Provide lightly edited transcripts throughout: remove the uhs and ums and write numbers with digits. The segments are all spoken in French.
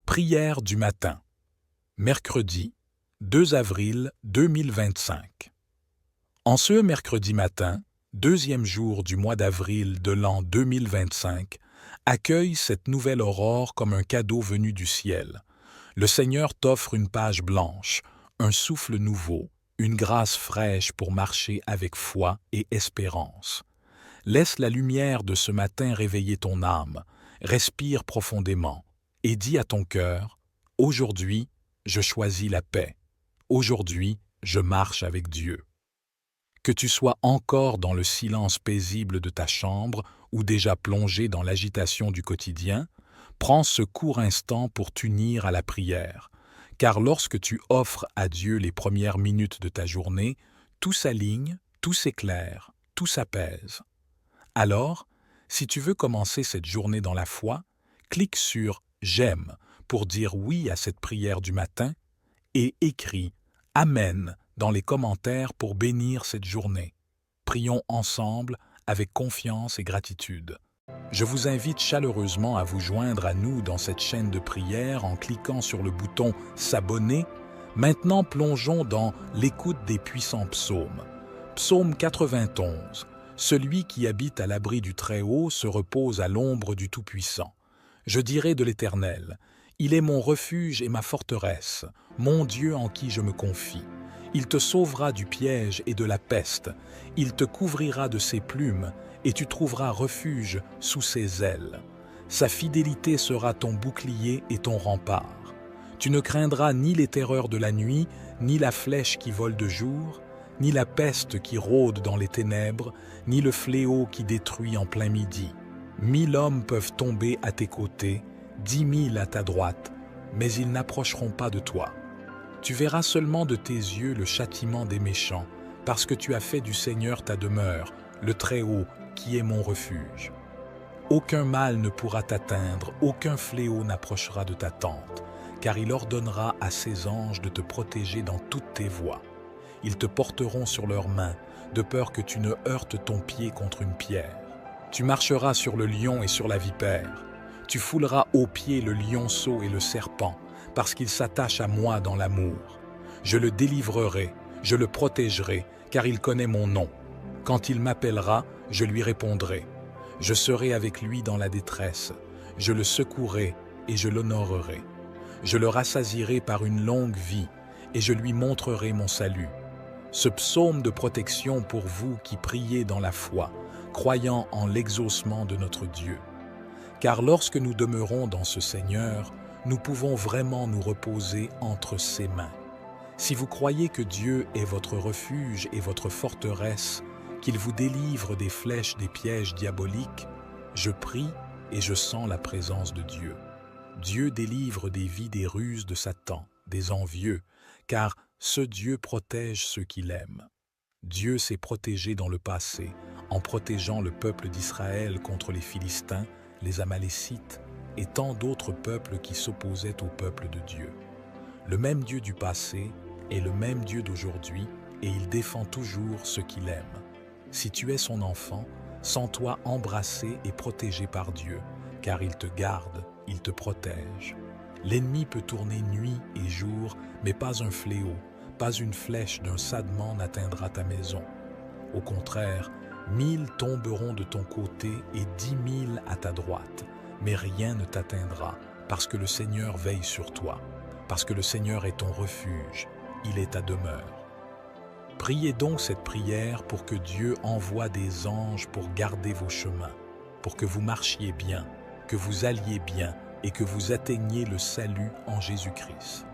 Prière du matin. Mercredi, 2 avril 2025. En ce mercredi matin, deuxième jour du mois d'avril de l'an 2025, accueille cette nouvelle aurore comme un cadeau venu du ciel. Le Seigneur t'offre une page blanche, un souffle nouveau, une grâce fraîche pour marcher avec foi et espérance. Laisse la lumière de ce matin réveiller ton âme, respire profondément et dis à ton cœur, « Aujourd'hui, je choisis la paix. Aujourd'hui, je marche avec Dieu. » Que tu sois encore dans le silence paisible de ta chambre ou déjà plongé dans l'agitation du quotidien, prends ce court instant pour t'unir à la prière, car lorsque tu offres à Dieu les premières minutes de ta journée, tout s'aligne, tout s'éclaire, tout s'apaise. Alors, si tu veux commencer cette journée dans la foi, clique sur « J'aime » pour dire oui à cette prière du matin et écris « Amen » dans les commentaires pour bénir cette journée. Prions ensemble avec confiance et gratitude. Je vous invite chaleureusement à vous joindre à nous dans cette chaîne de prière en cliquant sur le bouton « S'abonner ». Maintenant, plongeons dans l'écoute des puissants psaumes. Psaume 91. Celui qui habite à l'abri du Très-Haut se repose à l'ombre du Tout-Puissant. Je dirai de l'Éternel, il est mon refuge et ma forteresse, mon Dieu en qui je me confie. Il te sauvera du piège et de la peste, il te couvrira de ses plumes, et tu trouveras refuge sous ses ailes. Sa fidélité sera ton bouclier et ton rempart. Tu ne craindras ni les terreurs de la nuit, ni la flèche qui vole de jour, ni la peste qui rôde dans les ténèbres, ni le fléau qui détruit en plein midi. 1000 hommes peuvent tomber à tes côtés, 10 000 à ta droite, mais ils n'approcheront pas de toi. Tu verras seulement de tes yeux le châtiment des méchants, parce que tu as fait du Seigneur ta demeure, le Très-Haut, qui est mon refuge. Aucun mal ne pourra t'atteindre, aucun fléau n'approchera de ta tente, car il ordonnera à ses anges de te protéger dans toutes tes voies. Ils te porteront sur leurs mains, de peur que tu ne heurtes ton pied contre une pierre. Tu marcheras sur le lion et sur la vipère. Tu fouleras aux pieds le lionceau et le serpent, parce qu'il s'attache à moi dans l'amour. Je le délivrerai, je le protégerai, car il connaît mon nom. Quand il m'appellera, je lui répondrai. Je serai avec lui dans la détresse. Je le secouerai et je l'honorerai. Je le rassasierai par une longue vie, et je lui montrerai mon salut. Ce psaume de protection pour vous qui priez dans la foi, croyant en l'exaucement de notre Dieu. Car lorsque nous demeurons dans ce Seigneur, nous pouvons vraiment nous reposer entre ses mains. Si vous croyez que Dieu est votre refuge et votre forteresse, qu'il vous délivre des flèches des pièges diaboliques, je prie et je sens la présence de Dieu. Dieu délivre des vies des ruses de Satan, des envieux, car ce Dieu protège ceux qu'il aime. Dieu s'est protégé dans le passé, en protégeant le peuple d'Israël contre les Philistins, les Amalécites et tant d'autres peuples qui s'opposaient au peuple de Dieu. Le même Dieu du passé est le même Dieu d'aujourd'hui et il défend toujours ceux qu'il aime. Si tu es son enfant, sens-toi embrassé et protégé par Dieu, car il te garde, il te protège. L'ennemi peut tourner nuit et jour, mais pas un fléau, pas une flèche d'un sadement n'atteindra ta maison. Au contraire, 1000 tomberont de ton côté et 10 000 à ta droite, mais rien ne t'atteindra, parce que le Seigneur veille sur toi, parce que le Seigneur est ton refuge, il est ta demeure. Priez donc cette prière pour que Dieu envoie des anges pour garder vos chemins, pour que vous marchiez bien, que vous alliez bien et que vous atteigniez le salut en Jésus-Christ.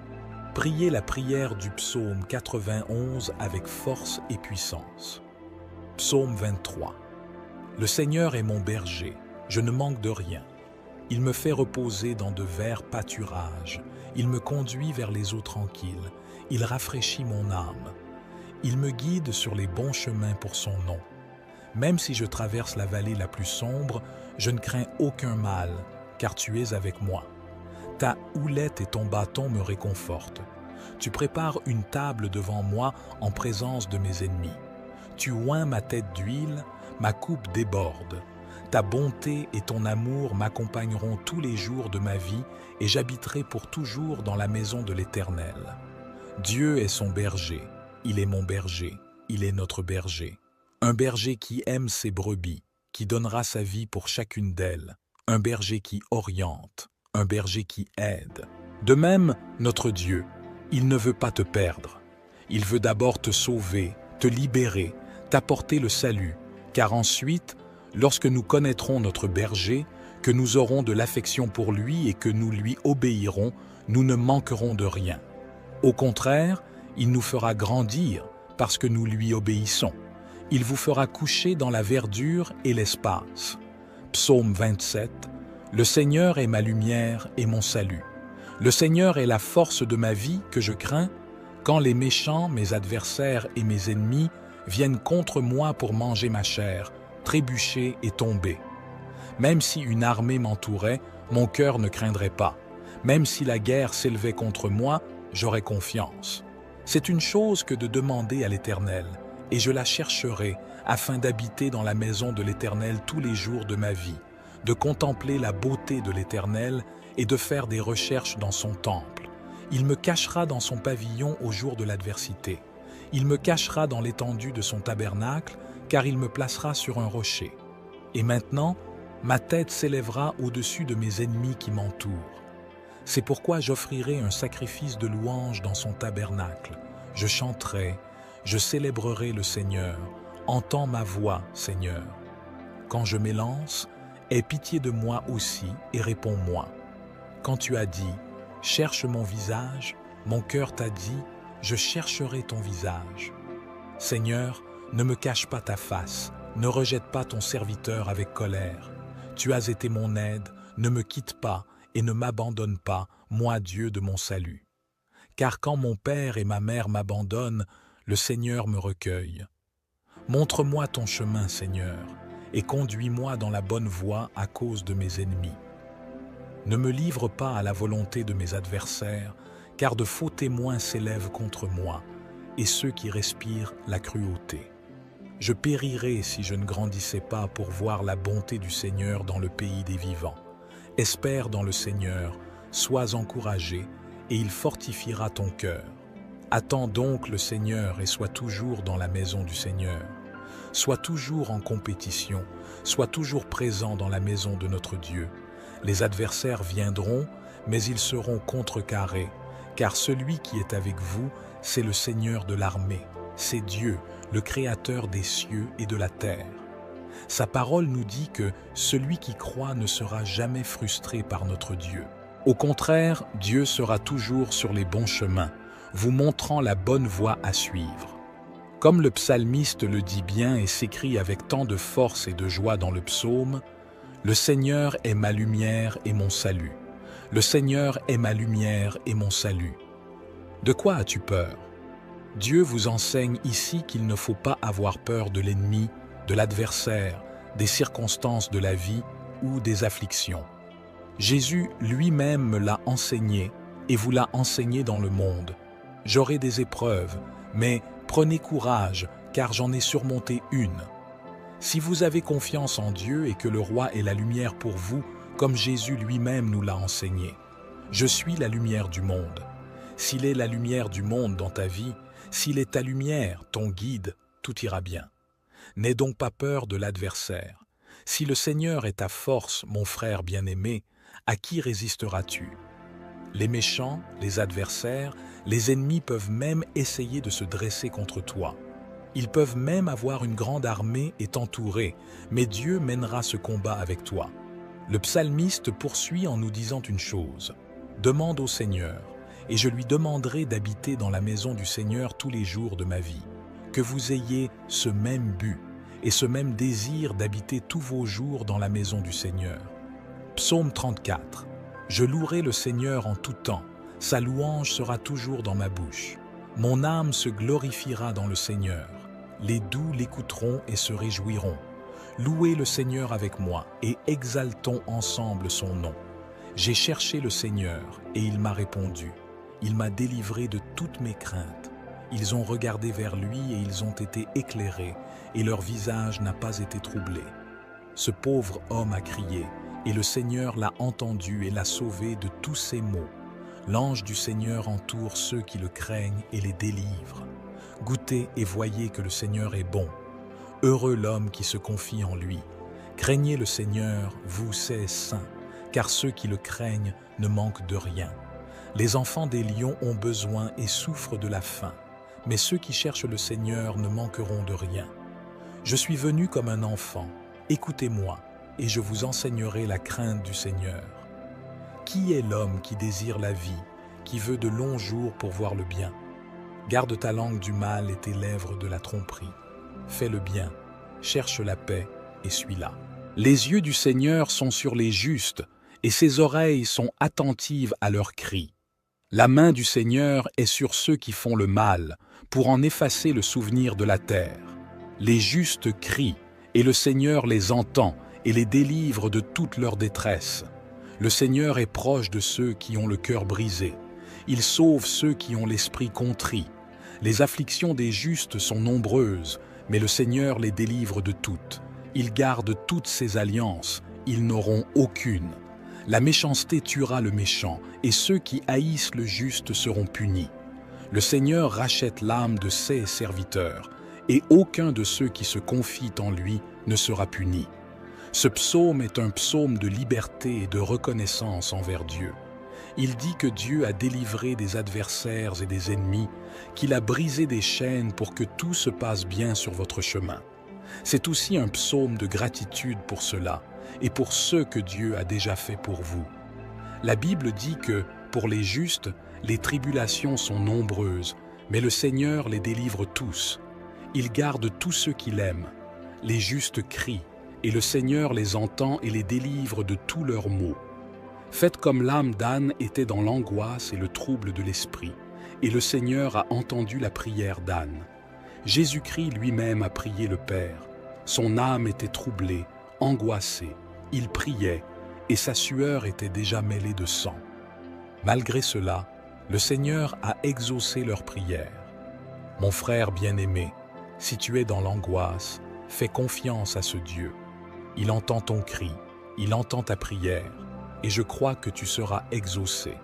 Priez la prière du psaume 91 avec force et puissance. Psaume 23. Le Seigneur est mon berger, je ne manque de rien. Il me fait reposer dans de verts pâturages, il me conduit vers les eaux tranquilles, il rafraîchit mon âme. Il me guide sur les bons chemins pour son nom. Même si je traverse la vallée la plus sombre, je ne crains aucun mal, car tu es avec moi. Ta houlette et ton bâton me réconfortent. Tu prépares une table devant moi en présence de mes ennemis. Tu oins ma tête d'huile, ma coupe déborde. Ta bonté et ton amour m'accompagneront tous les jours de ma vie et j'habiterai pour toujours dans la maison de l'Éternel. Dieu est son berger, il est mon berger, il est notre berger. Un berger qui aime ses brebis, qui donnera sa vie pour chacune d'elles. Un berger qui oriente, un berger qui aide. De même, notre Dieu, il ne veut pas te perdre. Il veut d'abord te sauver, te libérer, t'apporter le salut, car ensuite, lorsque nous connaîtrons notre berger, que nous aurons de l'affection pour lui et que nous lui obéirons, nous ne manquerons de rien. Au contraire, il nous fera grandir parce que nous lui obéissons. Il vous fera coucher dans la verdure et l'espace. Psaume 27. Le Seigneur est ma lumière et mon salut. Le Seigneur est la force de ma vie que je crains. Quand les méchants, mes adversaires et mes ennemis viennent contre moi pour manger ma chair, trébucher et tomber. Même si une armée m'entourait, mon cœur ne craindrait pas. Même si la guerre s'élevait contre moi, j'aurais confiance. C'est une chose que de demander à l'Éternel, et je la chercherai afin d'habiter dans la maison de l'Éternel tous les jours de ma vie, de contempler la beauté de l'Éternel et de faire des recherches dans son temple. Il me cachera dans son pavillon au jour de l'adversité. Il me cachera dans l'étendue de son tabernacle, car il me placera sur un rocher. Et maintenant, ma tête s'élèvera au-dessus de mes ennemis qui m'entourent. C'est pourquoi j'offrirai un sacrifice de louange dans son tabernacle. Je chanterai, je célébrerai le Seigneur. Entends ma voix, Seigneur. Quand je m'élance, aie pitié de moi aussi et réponds-moi. Quand tu as dit, cherche mon visage, mon cœur t'a dit, je chercherai ton visage. Seigneur, ne me cache pas ta face, ne rejette pas ton serviteur avec colère. Tu as été mon aide, ne me quitte pas et ne m'abandonne pas, moi Dieu de mon salut. Car quand mon père et ma mère m'abandonnent, le Seigneur me recueille. Montre-moi ton chemin, Seigneur, et conduis-moi dans la bonne voie à cause de mes ennemis. Ne me livre pas à la volonté de mes adversaires, car de faux témoins s'élèvent contre moi, et ceux qui respirent la cruauté. Je périrais si je ne grandissais pas pour voir la bonté du Seigneur dans le pays des vivants. Espère dans le Seigneur, sois encouragé, et il fortifiera ton cœur. Attends donc le Seigneur et sois toujours dans la maison du Seigneur. Sois toujours en compétition, sois toujours présent dans la maison de notre Dieu. Les adversaires viendront, mais ils seront contrecarrés, car celui qui est avec vous, c'est le Seigneur de l'armée, c'est Dieu, le Créateur des cieux et de la terre. Sa parole nous dit que celui qui croit ne sera jamais frustré par notre Dieu. Au contraire, Dieu sera toujours sur les bons chemins, vous montrant la bonne voie à suivre. Comme le psalmiste le dit bien et s'écrit avec tant de force et de joie dans le psaume, « Le Seigneur est ma lumière et mon salut. Le Seigneur est ma lumière et mon salut. » De quoi as-tu peur? Dieu vous enseigne ici qu'il ne faut pas avoir peur de l'ennemi, de l'adversaire, des circonstances de la vie ou des afflictions. Jésus lui-même me l'a enseigné et vous l'a enseigné dans le monde. J'aurai des épreuves, mais prenez courage, car j'en ai surmonté une. Si vous avez confiance en Dieu et que le roi est la lumière pour vous, comme Jésus lui-même nous l'a enseigné. Je suis la lumière du monde. S'il est la lumière du monde dans ta vie, s'il est ta lumière, ton guide, tout ira bien. N'aie donc pas peur de l'adversaire. Si le Seigneur est ta force, mon frère bien-aimé, à qui résisteras-tu? Les méchants, les adversaires, les ennemis peuvent même essayer de se dresser contre toi. Ils peuvent même avoir une grande armée et t'entourer, mais Dieu mènera ce combat avec toi. Le psalmiste poursuit en nous disant une chose. Demande au Seigneur, et je lui demanderai d'habiter dans la maison du Seigneur tous les jours de ma vie. Que vous ayez ce même but et ce même désir d'habiter tous vos jours dans la maison du Seigneur. Psaume 34. Je louerai le Seigneur en tout temps, sa louange sera toujours dans ma bouche. Mon âme se glorifiera dans le Seigneur. Les doux l'écouteront et se réjouiront. Louez le Seigneur avec moi et exaltons ensemble son nom. J'ai cherché le Seigneur et il m'a répondu. Il m'a délivré de toutes mes craintes. Ils ont regardé vers lui et ils ont été éclairés et leur visage n'a pas été troublé. Ce pauvre homme a crié, et le Seigneur l'a entendu et l'a sauvé de tous ses maux. L'ange du Seigneur entoure ceux qui le craignent et les délivre. Goûtez et voyez que le Seigneur est bon. Heureux l'homme qui se confie en lui. Craignez le Seigneur, vous ses saints, car ceux qui le craignent ne manquent de rien. Les enfants des lions ont besoin et souffrent de la faim, mais ceux qui cherchent le Seigneur ne manqueront de rien. Je suis venu comme un enfant, écoutez-moi, et je vous enseignerai la crainte du Seigneur. Qui est l'homme qui désire la vie, qui veut de longs jours pour voir le bien? Garde ta langue du mal et tes lèvres de la tromperie. Fais le bien, cherche la paix et suis-la. Les yeux du Seigneur sont sur les justes, et ses oreilles sont attentives à leurs cris. La main du Seigneur est sur ceux qui font le mal, pour en effacer le souvenir de la terre. Les justes crient, et le Seigneur les entend et les délivre de toute leur détresse. Le Seigneur est proche de ceux qui ont le cœur brisé. Il sauve ceux qui ont l'esprit contrit. Les afflictions des justes sont nombreuses, mais le Seigneur les délivre de toutes. Il garde toutes ses alliances, ils n'auront aucune. La méchanceté tuera le méchant, et ceux qui haïssent le juste seront punis. Le Seigneur rachète l'âme de ses serviteurs, et aucun de ceux qui se confient en lui ne sera puni. Ce psaume est un psaume de liberté et de reconnaissance envers Dieu. Il dit que Dieu a délivré des adversaires et des ennemis, qu'il a brisé des chaînes pour que tout se passe bien sur votre chemin. C'est aussi un psaume de gratitude pour cela et pour ce que Dieu a déjà fait pour vous. La Bible dit que, pour les justes, les tribulations sont nombreuses, mais le Seigneur les délivre tous. Il garde tous ceux qu'il aime. Les justes crient, et le Seigneur les entend et les délivre de tous leurs maux. Faites comme l'âme d'Anne était dans l'angoisse et le trouble de l'esprit, et le Seigneur a entendu la prière d'Anne. Jésus-Christ lui-même a prié le Père. Son âme était troublée, angoissée, il priait, et sa sueur était déjà mêlée de sang. Malgré cela, le Seigneur a exaucé leur prière. Mon frère bien-aimé, si tu es dans l'angoisse, fais confiance à ce Dieu. Il entend ton cri, il entend ta prière, et je crois que tu seras exaucé.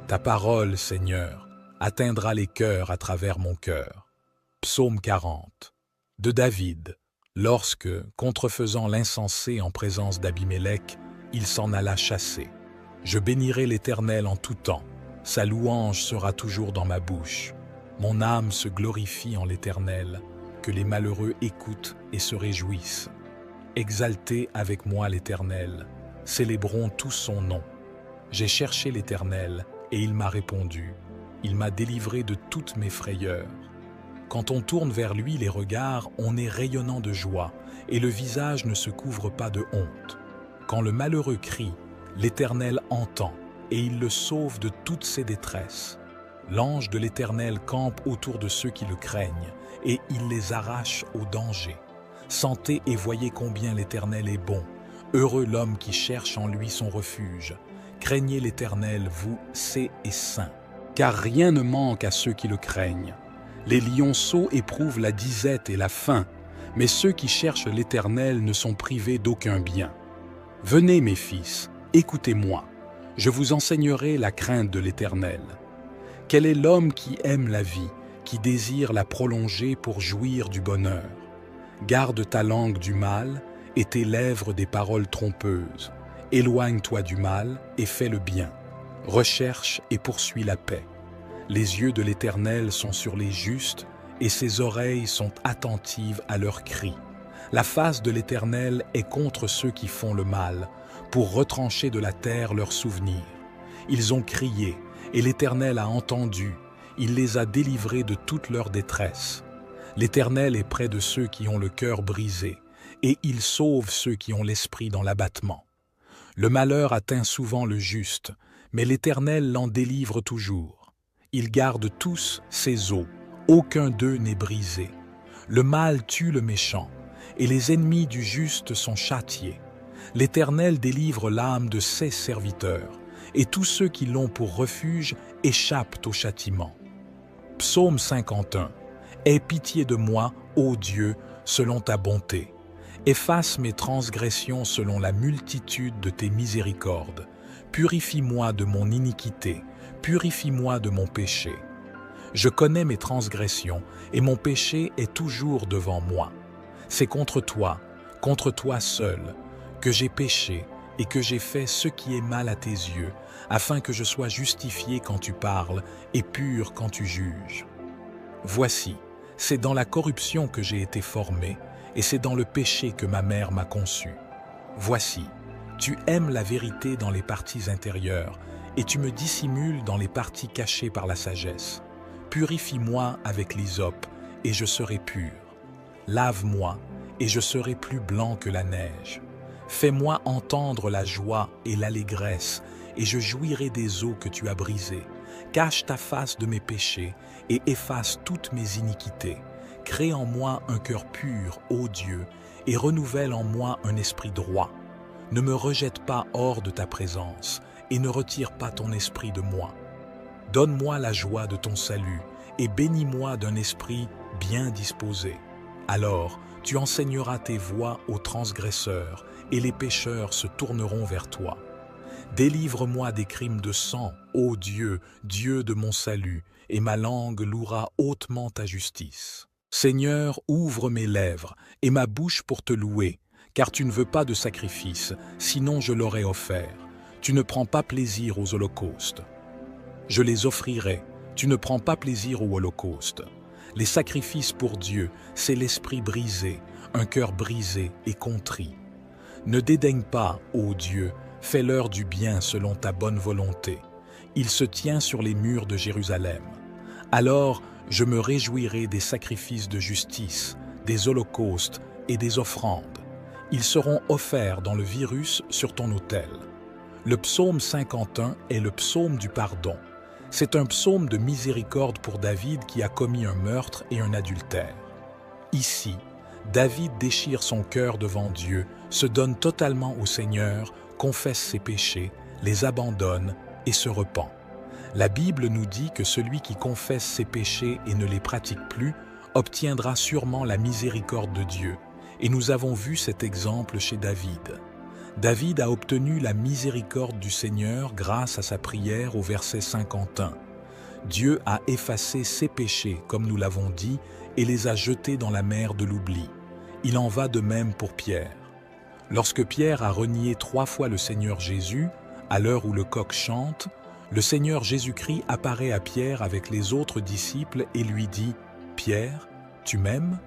Ta parole, Seigneur, atteindra les cœurs à travers mon cœur. Psaume 40. De David, lorsque, contrefaisant l'insensé en présence d'Abimélec, il s'en alla chasser. Je bénirai l'Éternel en tout temps, sa louange sera toujours dans ma bouche. Mon âme se glorifie en l'Éternel, que les malheureux écoutent et se réjouissent. Exaltez avec moi l'Éternel, célébrons tous son nom. J'ai cherché l'Éternel, et il m'a répondu. Il m'a délivré de toutes mes frayeurs. Quand on tourne vers lui les regards, on est rayonnant de joie, et le visage ne se couvre pas de honte. Quand le malheureux crie, l'Éternel entend, et il le sauve de toutes ses détresses. L'ange de l'Éternel campe autour de ceux qui le craignent, et il les arrache au danger. Sentez et voyez combien l'Éternel est bon. Heureux l'homme qui cherche en lui son refuge. Craignez l'Éternel, vous, saints et saints, car rien ne manque à ceux qui le craignent. Les lionceaux éprouvent la disette et la faim, mais ceux qui cherchent l'Éternel ne sont privés d'aucun bien. Venez, mes fils, écoutez-moi, je vous enseignerai la crainte de l'Éternel. Quel est l'homme qui aime la vie, qui désire la prolonger pour jouir du bonheur? Garde ta langue du mal et tes lèvres des paroles trompeuses. Éloigne-toi du mal et fais le bien. Recherche et poursuis la paix. Les yeux de l'Éternel sont sur les justes et ses oreilles sont attentives à leurs cris. La face de l'Éternel est contre ceux qui font le mal, pour retrancher de la terre leurs souvenirs. Ils ont crié, et l'Éternel a entendu, il les a délivrés de toute leur détresse. L'Éternel est près de ceux qui ont le cœur brisé, et il sauve ceux qui ont l'esprit dans l'abattement. Le malheur atteint souvent le juste, mais l'Éternel l'en délivre toujours. Il garde tous ses os, aucun d'eux n'est brisé. Le mal tue le méchant, et les ennemis du juste sont châtiés. L'Éternel délivre l'âme de ses serviteurs, et tous ceux qui l'ont pour refuge échappent au châtiment. Psaume 51. Aie pitié de moi, ô Dieu, selon ta bonté. Efface mes transgressions selon la multitude de tes miséricordes. Purifie-moi de mon iniquité, purifie-moi de mon péché. Je connais mes transgressions, et mon péché est toujours devant moi. C'est contre toi seul, que j'ai péché et que j'ai fait ce qui est mal à tes yeux, afin que je sois justifié quand tu parles et pur quand tu juges. Voici, c'est dans la corruption que j'ai été formé, et c'est dans le péché que ma mère m'a conçu. Voici, tu aimes la vérité dans les parties intérieures, et tu me dissimules dans les parties cachées par la sagesse. Purifie-moi avec l'hysope, et je serai pur. Lave-moi, et je serai plus blanc que la neige. Fais-moi entendre la joie et l'allégresse, et je jouirai des eaux que tu as brisées. Cache ta face de mes péchés, et efface toutes mes iniquités. Crée en moi un cœur pur, ô Dieu, et renouvelle en moi un esprit droit. Ne me rejette pas hors de ta présence, et ne retire pas ton esprit de moi. Donne-moi la joie de ton salut, et bénis-moi d'un esprit bien disposé. Alors, tu enseigneras tes voies aux transgresseurs, et les pécheurs se tourneront vers toi. Délivre-moi des crimes de sang, ô Dieu, Dieu de mon salut, et ma langue louera hautement ta justice. Seigneur, ouvre mes lèvres, et ma bouche pour te louer, car tu ne veux pas de sacrifice, sinon je l'aurais offert. Tu ne prends pas plaisir aux holocaustes. Je les offrirai, tu ne prends pas plaisir aux holocaustes. Les sacrifices pour Dieu, c'est l'esprit brisé, un cœur brisé et contrit. Ne dédaigne pas, ô Dieu, fais-leur du bien selon ta bonne volonté. Il se tient sur les murs de Jérusalem. Alors, je me réjouirai des sacrifices de justice, des holocaustes et des offrandes. Ils seront offerts dans le virus sur ton autel. Le psaume 51 est le psaume du pardon. C'est un psaume de miséricorde pour David qui a commis un meurtre et un adultère. Ici, David déchire son cœur devant Dieu, se donne totalement au Seigneur, confesse ses péchés, les abandonne et se repent. La Bible nous dit que celui qui confesse ses péchés et ne les pratique plus obtiendra sûrement la miséricorde de Dieu. Et nous avons vu cet exemple chez David. David a obtenu la miséricorde du Seigneur grâce à sa prière au verset 51. Dieu a effacé ses péchés, comme nous l'avons dit, et les a jetés dans la mer de l'oubli. Il en va de même pour Pierre. Lorsque Pierre a renié 3 fois le Seigneur Jésus, à l'heure où le coq chante, le Seigneur Jésus-Christ apparaît à Pierre avec les autres disciples et lui dit « Pierre, tu m'aimes ?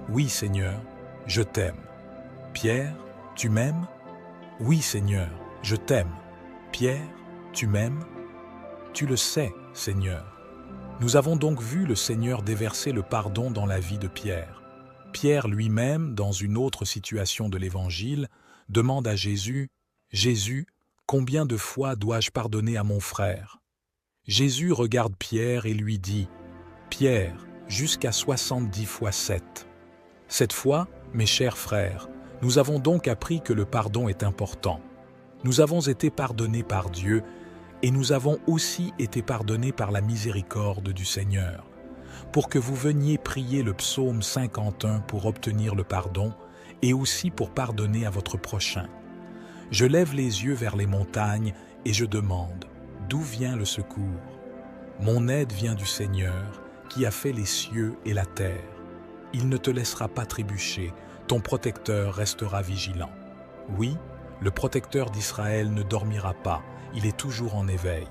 Oui, Seigneur, je t'aime. Pierre, tu m'aimes ? Oui, Seigneur, je t'aime. Pierre, tu m'aimes ? Tu le sais, Seigneur. » Nous avons donc vu le Seigneur déverser le pardon dans la vie de Pierre. Pierre lui-même, dans une autre situation de l'Évangile, demande à Jésus « Jésus, combien de fois dois-je pardonner à mon frère ?» Jésus regarde Pierre et lui dit « Pierre, jusqu'à 70 fois 7. » Cette fois, mes chers frères, nous avons donc appris que le pardon est important. Nous avons été pardonnés par Dieu et nous avons aussi été pardonnés par la miséricorde du Seigneur. Pour que vous veniez prier le psaume 51 pour obtenir le pardon et aussi pour pardonner à votre prochain. Je lève les yeux vers les montagnes et je demande, d'où vient le secours? Mon aide vient du Seigneur, qui a fait les cieux et la terre. Il ne te laissera pas trébucher, ton protecteur restera vigilant. Oui, le protecteur d'Israël ne dormira pas, il est toujours en éveil.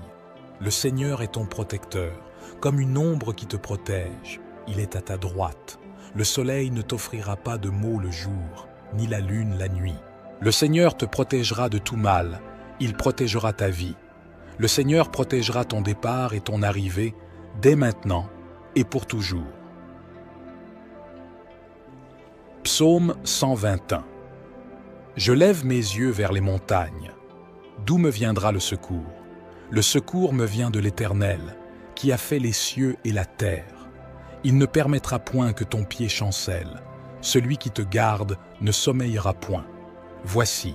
Le Seigneur est ton protecteur, comme une ombre qui te protège. Il est à ta droite. Le soleil ne t'offrira pas de maux le jour, ni la lune la nuit. Le Seigneur te protégera de tout mal, il protégera ta vie. Le Seigneur protégera ton départ et ton arrivée, dès maintenant et pour toujours. Psaume 121. Je lève mes yeux vers les montagnes. D'où me viendra le secours? Le secours me vient de l'Éternel, qui a fait les cieux et la terre. Il ne permettra point que ton pied chancelle. Celui qui te garde ne sommeillera point. Voici,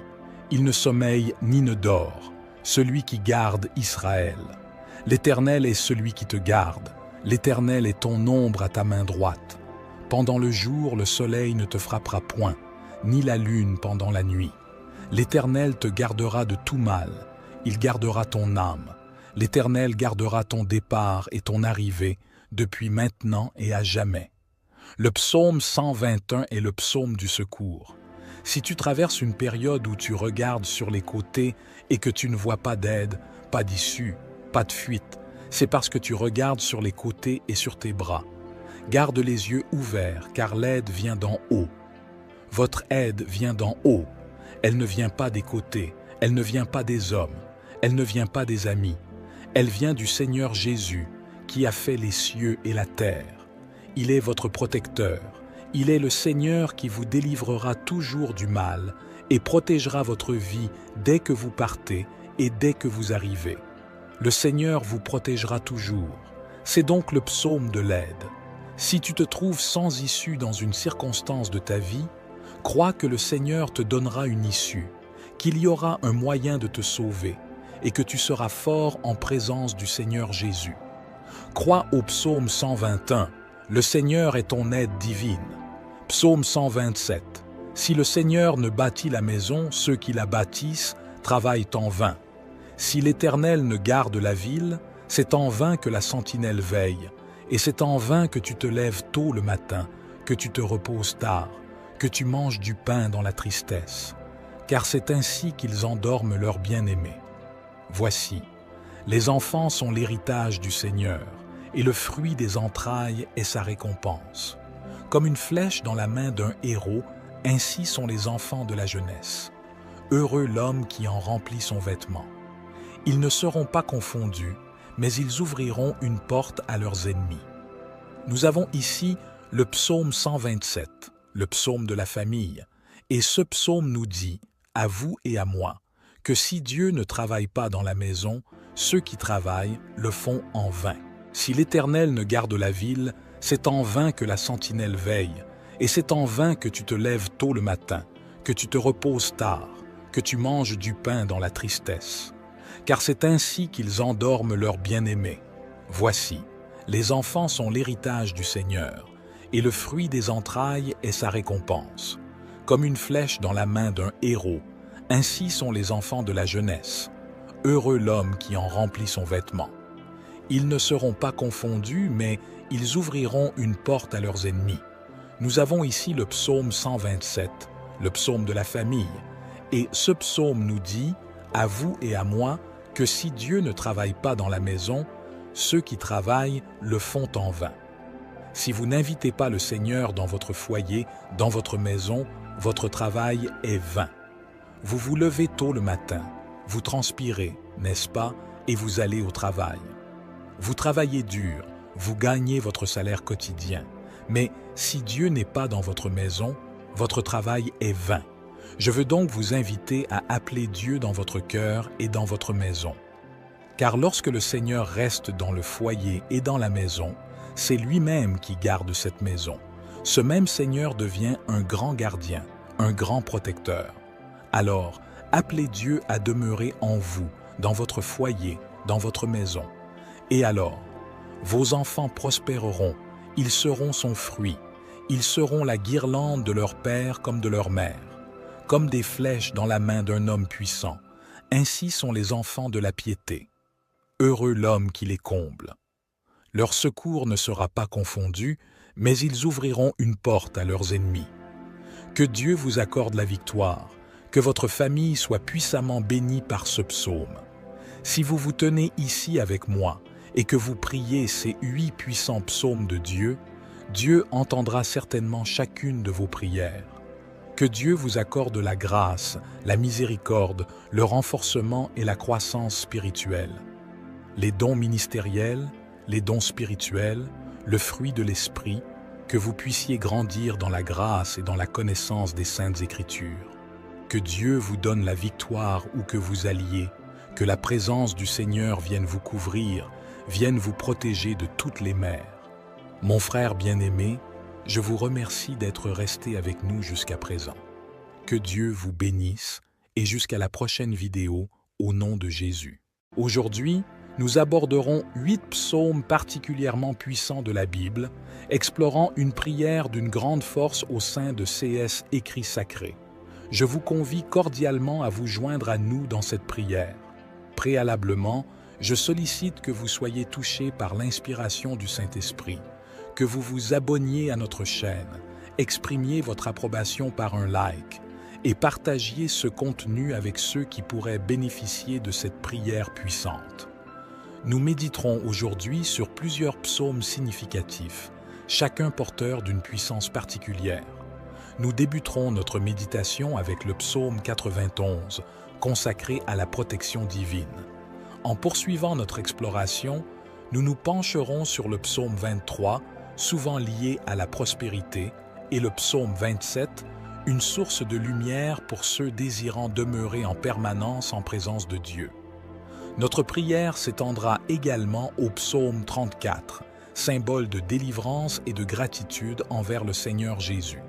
il ne sommeille ni ne dort, celui qui garde Israël. L'Éternel est celui qui te garde. L'Éternel est ton ombre à ta main droite. Pendant le jour, le soleil ne te frappera point. ni la lune pendant la nuit. L'Éternel te gardera de tout mal, il gardera ton âme. L'Éternel gardera ton départ et ton arrivée depuis maintenant et à jamais. Le psaume 121 est le psaume du secours. Si tu traverses une période où tu regardes sur les côtés et que tu ne vois pas d'aide, pas d'issue, pas de fuite, c'est parce que tu regardes sur les côtés et sur tes bras. Garde les yeux ouverts, car l'aide vient d'en haut. Votre aide vient d'en haut. Elle ne vient pas des côtés, elle ne vient pas des hommes, elle ne vient pas des amis. Elle vient du Seigneur Jésus, qui a fait les cieux et la terre. Il est votre protecteur. Il est le Seigneur qui vous délivrera toujours du mal et protégera votre vie dès que vous partez et dès que vous arrivez. Le Seigneur vous protégera toujours. C'est donc le psaume de l'aide. Si tu te trouves sans issue dans une circonstance de ta vie, crois que le Seigneur te donnera une issue, qu'il y aura un moyen de te sauver et que tu seras fort en présence du Seigneur Jésus. Crois au psaume 121, le Seigneur est ton aide divine. Psaume 127, si le Seigneur ne bâtit la maison, ceux qui la bâtissent travaillent en vain. Si l'Éternel ne garde la ville, c'est en vain que la sentinelle veille, et c'est en vain que tu te lèves tôt le matin, que tu te reposes tard, que tu manges du pain dans la tristesse, car c'est ainsi qu'ils endorment leurs bien-aimés. Voici, les enfants sont l'héritage du Seigneur, et le fruit des entrailles est sa récompense. Comme une flèche dans la main d'un héros, ainsi sont les enfants de la jeunesse. Heureux l'homme qui en remplit son vêtement. Ils ne seront pas confondus, mais ils ouvriront une porte à leurs ennemis. Nous avons ici le psaume 127, le psaume de la famille, et ce psaume nous dit, à vous et à moi, que si Dieu ne travaille pas dans la maison, ceux qui travaillent le font en vain. Si l'Éternel ne garde la ville, c'est en vain que la sentinelle veille, et c'est en vain que tu te lèves tôt le matin, que tu te reposes tard, que tu manges du pain dans la tristesse. Car c'est ainsi qu'ils endorment leurs bien-aimés. Voici, les enfants sont l'héritage du Seigneur, et le fruit des entrailles est sa récompense. Comme une flèche dans la main d'un héros, ainsi sont les enfants de la jeunesse. Heureux l'homme qui en remplit son vêtement. Ils ne seront pas confondus, mais ils ouvriront une porte à leurs ennemis. Nous avons ici le psaume 127, le psaume de la famille, et ce psaume nous dit, à vous et à moi, que si Dieu ne travaille pas dans la maison, ceux qui travaillent le font en vain. Si vous n'invitez pas le Seigneur dans votre foyer, dans votre maison, votre travail est vain. Vous vous levez tôt le matin, vous transpirez, n'est-ce pas, et vous allez au travail. Vous travaillez dur, vous gagnez votre salaire quotidien. Mais si Dieu n'est pas dans votre maison, votre travail est vain. Je veux donc vous inviter à appeler Dieu dans votre cœur et dans votre maison. Car lorsque le Seigneur reste dans le foyer et dans la maison, c'est lui-même qui garde cette maison. Ce même Seigneur devient un grand gardien, un grand protecteur. Alors, appelez Dieu à demeurer en vous, dans votre foyer, dans votre maison. Et alors, vos enfants prospéreront, ils seront son fruit, ils seront la guirlande de leur père comme de leur mère. Comme des flèches dans la main d'un homme puissant, ainsi sont les enfants de la piété. Heureux l'homme qui les comble. Leur secours ne sera pas confondu, mais ils ouvriront une porte à leurs ennemis. Que Dieu vous accorde la victoire, que votre famille soit puissamment bénie par ce psaume. Si vous vous tenez ici avec moi et que vous priez ces 8 puissants psaumes de Dieu, Dieu entendra certainement chacune de vos prières. Que Dieu vous accorde la grâce, la miséricorde, le renforcement et la croissance spirituelle. Les dons ministériels, les dons spirituels, le fruit de l'Esprit, que vous puissiez grandir dans la grâce et dans la connaissance des Saintes Écritures. Que Dieu vous donne la victoire où que vous alliez, que la présence du Seigneur vienne vous couvrir, vienne vous protéger de toutes les mers. Mon frère bien-aimé, je vous remercie d'être resté avec nous jusqu'à présent. Que Dieu vous bénisse et jusqu'à la prochaine vidéo au nom de Jésus. Aujourd'hui, nous aborderons 8 psaumes particulièrement puissants de la Bible, explorant une prière d'une grande force au sein de CS Écrits Sacrés. Je vous convie cordialement à vous joindre à nous dans cette prière. Préalablement, je sollicite que vous soyez touchés par l'inspiration du Saint-Esprit, que vous vous abonniez à notre chaîne, exprimiez votre approbation par un like et partagiez ce contenu avec ceux qui pourraient bénéficier de cette prière puissante. Nous méditerons aujourd'hui sur plusieurs psaumes significatifs, chacun porteur d'une puissance particulière. Nous débuterons notre méditation avec le psaume 91, consacré à la protection divine. En poursuivant notre exploration, nous nous pencherons sur le psaume 23, souvent lié à la prospérité, et le psaume 27, une source de lumière pour ceux désirant demeurer en permanence en présence de Dieu. Notre prière s'étendra également au psaume 34, symbole de délivrance et de gratitude envers le Seigneur Jésus.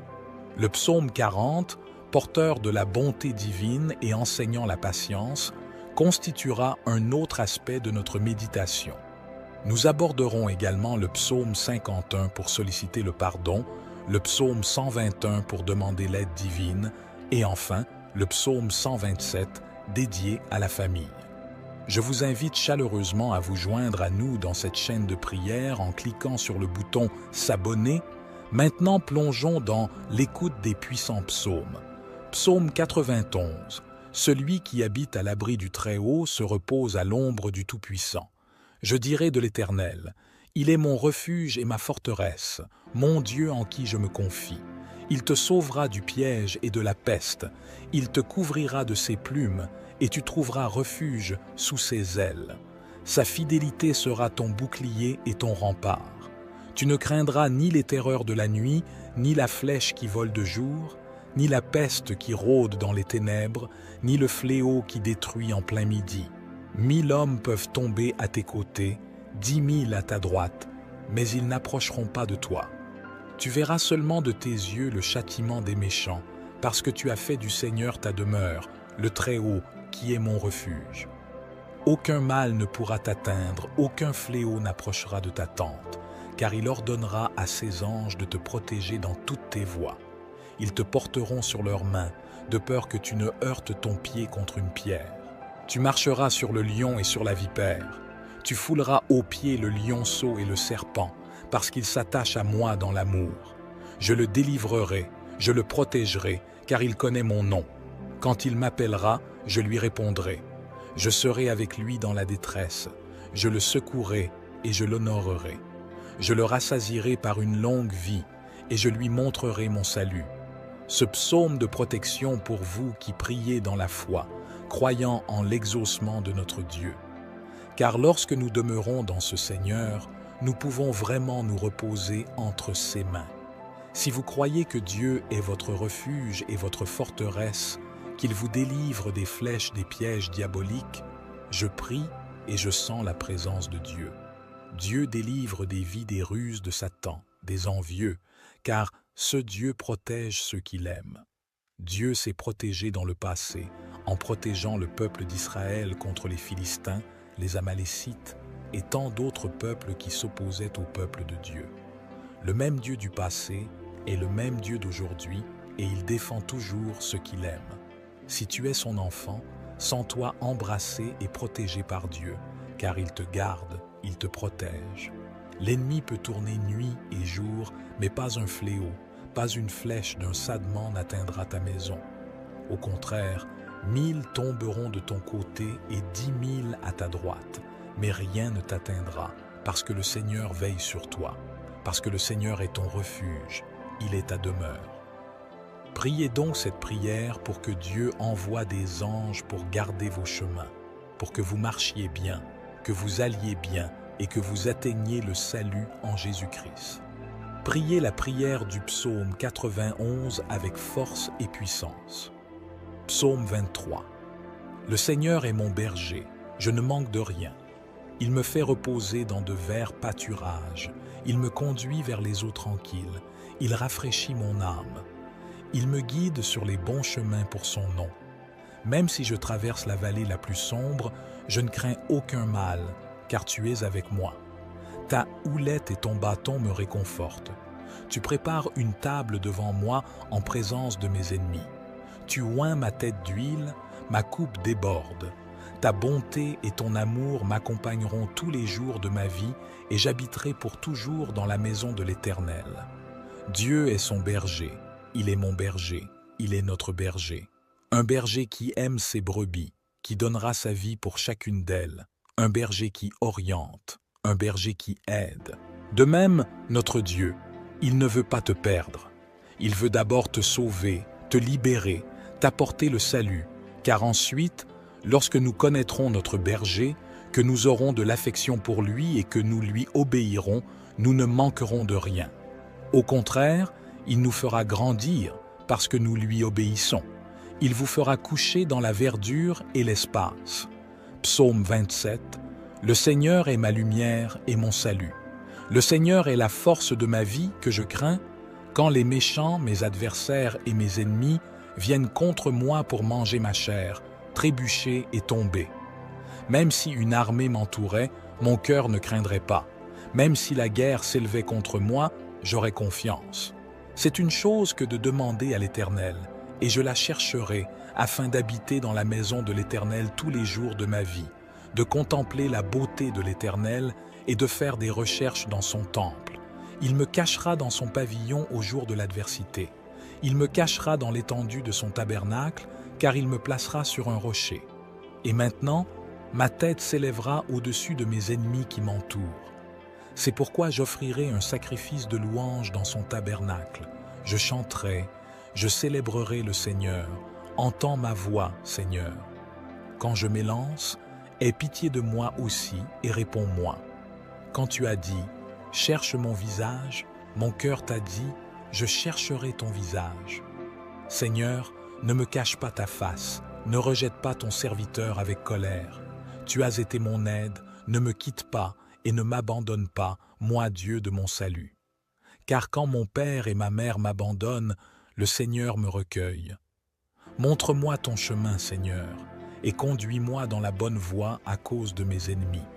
Le psaume 40, porteur de la bonté divine et enseignant la patience, constituera un autre aspect de notre méditation. Nous aborderons également le psaume 51 pour solliciter le pardon, le psaume 121 pour demander l'aide divine et enfin le psaume 127 dédié à la famille. Je vous invite chaleureusement à vous joindre à nous dans cette chaîne de prière en cliquant sur le bouton « S'abonner ». Maintenant, plongeons dans l'écoute des puissants psaumes. Psaume 91. Celui qui habite à l'abri du Très-Haut se repose à l'ombre du Tout-Puissant. Je dirai de l'Éternel, il est mon refuge et ma forteresse, mon Dieu en qui je me confie. Il te sauvera du piège et de la peste, il te couvrira de ses plumes, et tu trouveras refuge sous ses ailes. Sa fidélité sera ton bouclier et ton rempart. Tu ne craindras ni les terreurs de la nuit, ni la flèche qui vole de jour, ni la peste qui rôde dans les ténèbres, ni le fléau qui détruit en plein midi. 1000 hommes peuvent tomber à tes côtés, 10 000 à ta droite, mais ils n'approcheront pas de toi. Tu verras seulement de tes yeux le châtiment des méchants, parce que tu as fait du Seigneur ta demeure, le Très-Haut, qui est mon refuge. Aucun mal ne pourra t'atteindre, aucun fléau n'approchera de ta tente, car il ordonnera à ses anges de te protéger dans toutes tes voies. Ils te porteront sur leurs mains, de peur que tu ne heurtes ton pied contre une pierre. Tu marcheras sur le lion et sur la vipère. Tu fouleras aux pieds le lionceau et le serpent, parce qu'il s'attache à moi dans l'amour. Je le délivrerai, je le protégerai, car il connaît mon nom. Quand il m'appellera, je lui répondrai. Je serai avec lui dans la détresse. Je le secouerai et je l'honorerai. Je le rassasierai par une longue vie et je lui montrerai mon salut. Ce psaume de protection pour vous qui priez dans la foi, croyant en l'exaucement de notre Dieu. Car lorsque nous demeurons dans ce Seigneur, nous pouvons vraiment nous reposer entre ses mains. Si vous croyez que Dieu est votre refuge et votre forteresse, qu'il vous délivre des flèches des pièges diaboliques, je prie et je sens la présence de Dieu. Dieu délivre des vies des ruses de Satan, des envieux, car ce Dieu protège ceux qu'il aime. Dieu s'est protégé dans le passé, en protégeant le peuple d'Israël contre les Philistins, les Amalécites et tant d'autres peuples qui s'opposaient au peuple de Dieu. Le même Dieu du passé est le même Dieu d'aujourd'hui et il défend toujours ceux qu'il aime. Si tu es son enfant, sens-toi embrassé et protégé par Dieu, car il te garde, il te protège. L'ennemi peut tourner nuit et jour, mais pas un fléau, pas une flèche d'un sadement n'atteindra ta maison. Au contraire, 1000 tomberont de ton côté et 10 000 à ta droite, mais rien ne t'atteindra, parce que le Seigneur veille sur toi, parce que le Seigneur est ton refuge, il est ta demeure. Priez donc cette prière pour que Dieu envoie des anges pour garder vos chemins, pour que vous marchiez bien, que vous alliez bien et que vous atteigniez le salut en Jésus-Christ. Priez la prière du psaume 91 avec force et puissance. Psaume 23. Le Seigneur est mon berger, je ne manque de rien. Il me fait reposer dans de verts pâturages, il me conduit vers les eaux tranquilles, il rafraîchit mon âme. Il me guide sur les bons chemins pour son nom. Même si je traverse la vallée la plus sombre, je ne crains aucun mal, car tu es avec moi. Ta houlette et ton bâton me réconfortent. Tu prépares une table devant moi en présence de mes ennemis. Tu oins ma tête d'huile, ma coupe déborde. Ta bonté et ton amour m'accompagneront tous les jours de ma vie et j'habiterai pour toujours dans la maison de l'Éternel. Dieu est son berger, il est mon berger, il est notre berger. Un berger qui aime ses brebis, qui donnera sa vie pour chacune d'elles. Un berger qui oriente, un berger qui aide. De même, notre Dieu, il ne veut pas te perdre. Il veut d'abord te sauver, te libérer, t'apporter le salut, car ensuite, lorsque nous connaîtrons notre berger, que nous aurons de l'affection pour lui et que nous lui obéirons, nous ne manquerons de rien. Au contraire, il nous fera grandir parce que nous lui obéissons. Il vous fera coucher dans la verdure et l'espace. Psaume 27. Le Seigneur est ma lumière et mon salut. Le Seigneur est la force de ma vie que je crains. Quand les méchants, mes adversaires et mes ennemis viennent contre moi pour manger ma chair, trébucher et tomber. Même si une armée m'entourait, mon cœur ne craindrait pas. Même si la guerre s'élevait contre moi, j'aurais confiance. C'est une chose que de demander à l'Éternel, et je la chercherai afin d'habiter dans la maison de l'Éternel tous les jours de ma vie, de contempler la beauté de l'Éternel et de faire des recherches dans son temple. Il me cachera dans son pavillon au jour de l'adversité. Il me cachera dans l'étendue de son tabernacle, car il me placera sur un rocher. Et maintenant, ma tête s'élèvera au-dessus de mes ennemis qui m'entourent. C'est pourquoi j'offrirai un sacrifice de louange dans son tabernacle. Je chanterai, je célébrerai le Seigneur. Entends ma voix, Seigneur. Quand je m'élance, aie pitié de moi aussi et réponds-moi. Quand tu as dit, cherche mon visage, mon cœur t'a dit, je chercherai ton visage. Seigneur, ne me cache pas ta face, ne rejette pas ton serviteur avec colère. Tu as été mon aide, ne me quitte pas et ne m'abandonne pas, moi Dieu de mon salut. Car quand mon père et ma mère m'abandonnent, le Seigneur me recueille. Montre-moi ton chemin, Seigneur, et conduis-moi dans la bonne voie à cause de mes ennemis.